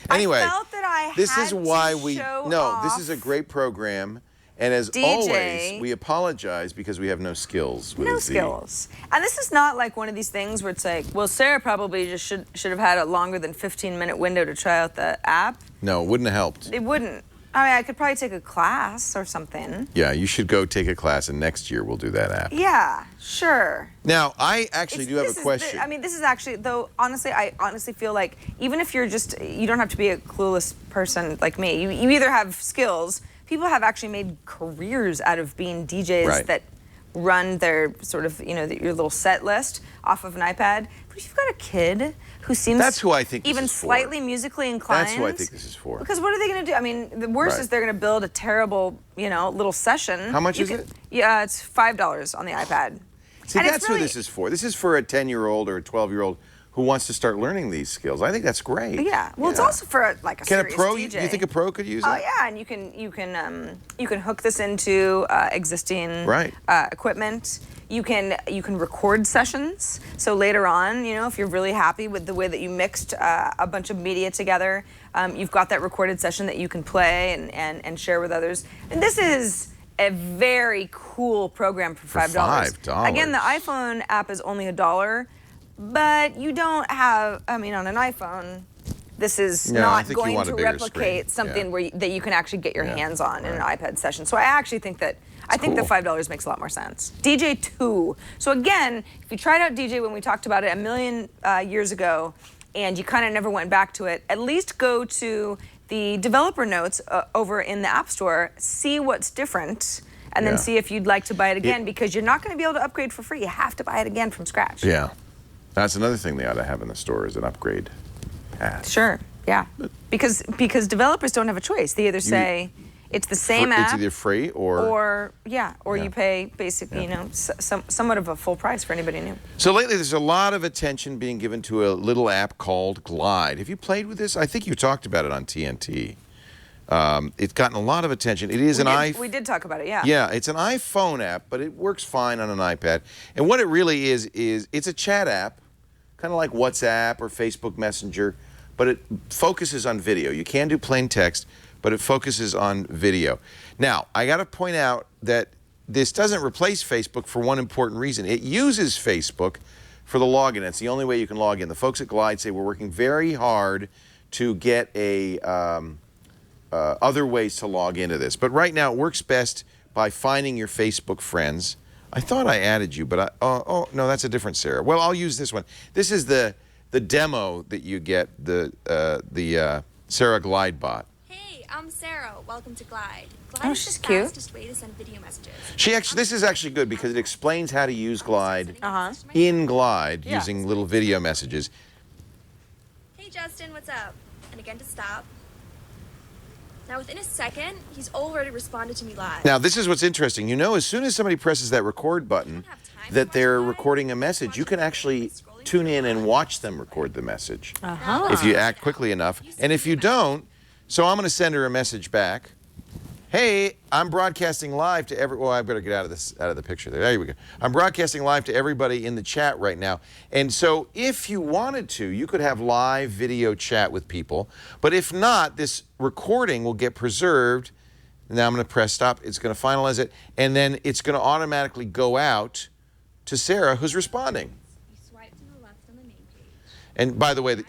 Anyway, I felt that I this had is why to we. show No, this off is a great program. And as DJ. always, we apologize because we have no skills. With No the- skills. And this is not like one of these things where it's like, well, Sarah probably just should have had a longer than 15-minute window to try out the app. No, it wouldn't have helped. It wouldn't. I mean, I could probably take a class or something. Yeah, you should go take a class, and next year we'll do that app. Yeah, sure. Now, I actually do have a question. This is actually, though, honestly, I honestly feel like even if you're just, you don't have to be a clueless person like me. You either have skills. People have actually made careers out of being DJs that run their sort of, you know, your little set list off of an iPad. But if you've got a kid who seems That's who I think this even is for. slightly musically inclined. That's who I think this is for. Because what are they going to do? I mean, the worst is they're going to build a terrible, you know, little session. How much is it? Yeah, it's $5 on the iPad. See, and that's who this is for. This is for a 10-year-old or a 12-year-old who wants to start learning these skills. I think that's great. Yeah. Well, it's also for like a serious pro? DJ. Do you think a pro could use it? Oh yeah, and you can hook this into existing equipment. You can record sessions. So later on, you know, if you're really happy with the way that you mixed a bunch of media together, you've got that recorded session that you can play and share with others. And this is a very cool program for $5. $5. Again, the iPhone app is only $1. But you don't have, I mean, on an iPhone, this is not going to replicate something that you can actually get your hands on in an iPad session. So I actually think that, I think the $5 makes a lot more sense. DJ 2. So again, if you tried out DJ when we talked about it a million years ago, and you kind of never went back to it, at least go to the developer notes over in the App Store, see what's different, and then see if you'd like to buy it again, because you're not going to be able to upgrade for free. You have to buy it again from scratch. Yeah. That's another thing they ought to have in the store is an upgrade path. Sure, yeah. Because developers don't have a choice. They either say it's the same app. It's either free or you pay basically, you know, somewhat of a full price for anybody new. So lately there's a lot of attention being given to a little app called Glide. Have you played with this? I think you talked about it on TNT. It's gotten a lot of attention. It is We did talk about it, yeah. Yeah, it's an iPhone app, but it works fine on an iPad. And what it really is it's a chat app, kind of like WhatsApp or Facebook Messenger, but it focuses on video. You can do plain text, but it focuses on video. Now, I got to point out that this doesn't replace Facebook for one important reason. It uses Facebook for the login. It's the only way you can log in. The folks at Glide say we're working very hard to get other ways to log into this. But right now, it works best by finding your Facebook friends. I thought I added you, but oh no, that's a different Sarah. Well, I'll use this one. This is the demo that you get, the Sarah Glide bot. Hey, I'm Sarah. Welcome to Glide. Glide Oh, is she's the cute. fastest way to send video messages. This is actually good because it explains how to use Glide in Glide using little video messages. Hey, Justin, what's up? And again to stop. Now, within a second, he's already responded to me live. Now, this is what's interesting. You know, as soon as somebody presses that record button, that they're recording a message, you can actually tune in and watch them record the message if you act quickly enough. And if you don't, so I'm going to send her a message back. Hey, I'm broadcasting live to every. Well, I better get out of the picture there. There we go. I'm broadcasting live to everybody in the chat right now. And so, if you wanted to, you could have live video chat with people. But if not, this recording will get preserved. Now I'm going to press stop. It's going to finalize it, and then it's going to automatically go out to Sarah, who's responding. You swipe to the left on the main page. And by the way,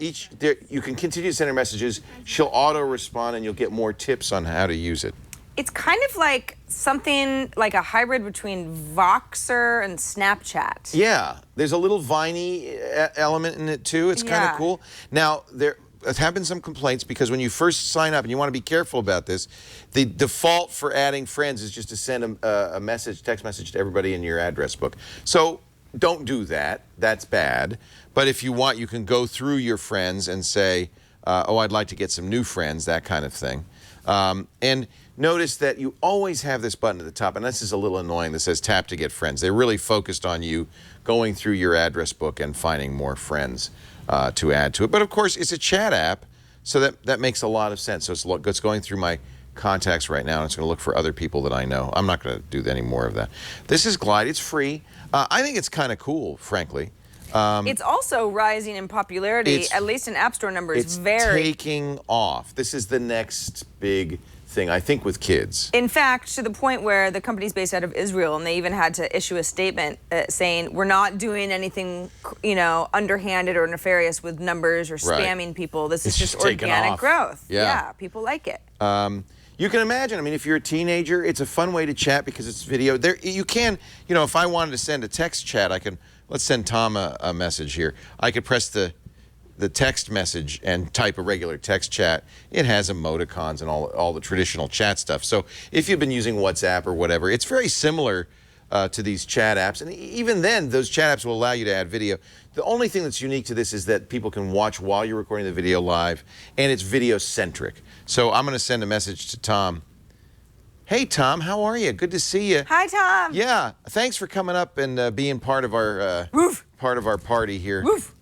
you can continue to send her messages. She'll auto-respond, and you'll get more tips on how to use it. It's kind of like something like a hybrid between Voxer and Snapchat. Yeah, there's a little Viney element in it too. It's kind of cool. Now, there have been some complaints because when you first sign up, and you want to be careful about this, the default for adding friends is just to send a message, text message to everybody in your address book. So don't do that. That's bad. But if you want, you can go through your friends and say, oh, I'd like to get some new friends, that kind of thing. And notice that you always have this button at the top, and this is a little annoying, that says tap to get friends. They're really focused on you going through your address book and finding more friends to add to it. But of course, it's a chat app, so that makes a lot of sense. So it's going through my contacts right now, and it's going to look for other people that I know. I'm not going to do any more of that. This is Glide. It's free. I think it's kind of cool, frankly. It's also rising in popularity, at least in App Store numbers. It's taking off. This is the next big thing, I think, with kids. In fact, to the point where the company's based out of Israel, and they even had to issue a statement saying, we're not doing anything, underhanded or nefarious with numbers or spamming people. This is just organic growth. Yeah, people like it. You can imagine, I mean, if you're a teenager, it's a fun way to chat because it's video. You can, if I wanted to send a text chat, I can, let's send Tom a message here. I could press the text message and type a regular text chat. It has emoticons and all the traditional chat stuff. So if you've been using WhatsApp or whatever, it's very similar to these chat apps. And even then, those chat apps will allow you to add video. The only thing that's unique to this is that people can watch while you're recording the video live, and it's video-centric. So I'm going to send a message to Tom. Hey, Tom, how are you? Good to see you. Hi, Tom. Yeah, thanks for coming up and being part of our party here. Woof.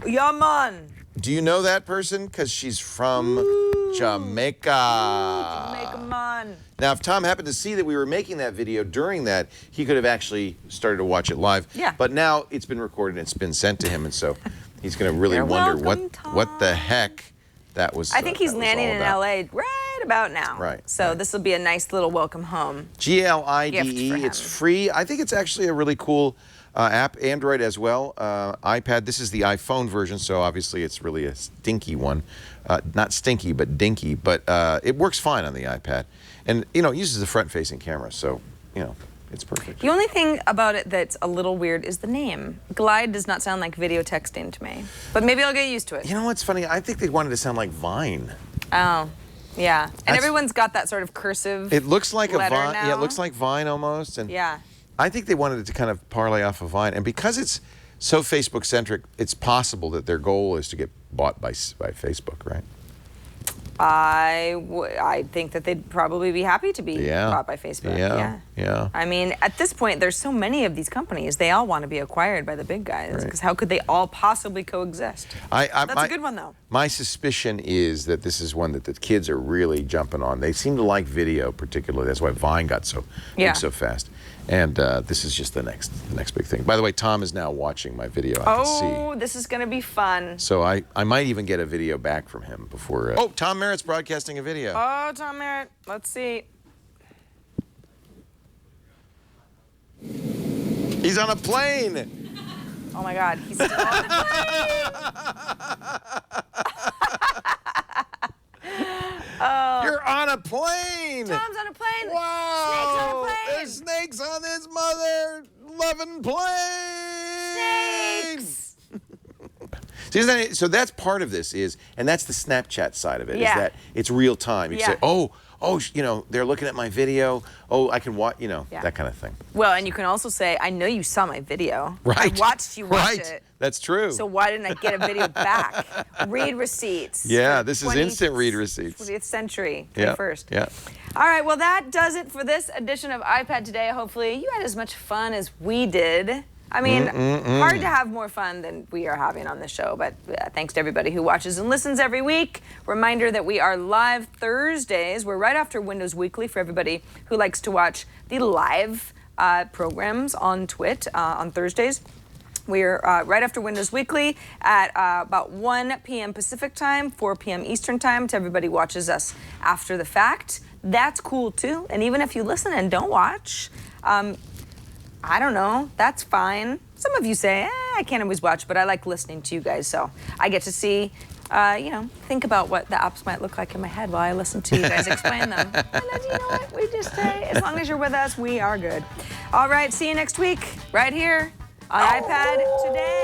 Yeah, man. Do you know that person? Because she's from Jamaica. Jamaica, man. Now, if Tom happened to see that we were making that video during that, he could have actually started to watch it live. Yeah. But now it's been recorded and it's been sent to him, and so he's going to really wonder what the heck that was. I think he's landing in LA right about now. Right. So this will be a nice little welcome home. GLIDE. It's free. I think it's actually a really cool app. Android as well. iPad. This is the iPhone version, so obviously it's really a stinky one. Not stinky, but dinky. But it works fine on the iPad. And, it uses a front-facing camera, so, it's perfect. The only thing about it that's a little weird is the name. Glide does not sound like video texting to me. But maybe I'll get used to it. You know what's funny? I think they wanted to sound like Vine. Oh, yeah. And everyone's got that sort of cursive It looks like a Vine. now. Yeah, it looks like Vine almost. And yeah. I think they wanted it to kind of parlay off of Vine. And because it's so Facebook-centric, it's possible that their goal is to get bought by Facebook, right? I think that they'd probably be happy to be bought by Facebook. Yeah. I mean, at this point, there's so many of these companies. They all want to be acquired by the big guys. Because how could they all possibly coexist? That's a good one, though. My suspicion is that this is one that the kids are really jumping on. They seem to like video particularly. That's why Vine got so big so fast. And this is just the next big thing. By the way, Tom is now watching my video. I can see. Oh, this is going to be fun. So I might even get a video back from him before. Oh, Tom Merritt's broadcasting a video. Oh, Tom Merritt. Let's see. He's on a plane. Oh my God, he's still on the plane. You're on a plane. Tom's on a plane. Wow. Snake's on a plane. There's snakes on this mother-loving plane. Snakes. So that's part of this and that's the Snapchat side of it, is that it's real time. You can say, oh, they're looking at my video. Oh, I can watch, that kind of thing. Well, and you can also say, I know you saw my video. Right. I watched you watch it. That's true. So why didn't I get a video back? Read receipts. Yeah, this is instant read receipts. 20th century, 21st. Yeah. All right, well, that does it for this edition of iPad Today. Hopefully you had as much fun as we did. I mean, hard to have more fun than we are having on this show, but thanks to everybody who watches and listens every week. Reminder that we are live Thursdays. We're right after Windows Weekly for everybody who likes to watch the live programs on Twit on Thursdays. We're right after Windows Weekly at about 1 p.m. Pacific time, 4 p.m. Eastern time, to everybody who watches us after the fact. That's cool too. And even if you listen and don't watch, I don't know, that's fine. Some of you say, I can't always watch, but I like listening to you guys, so I get to see, think about what the apps might look like in my head while I listen to you guys explain them. And then, you know what, we just say, as long as you're with us, we are good. All right, see you next week, right here on iPad Today.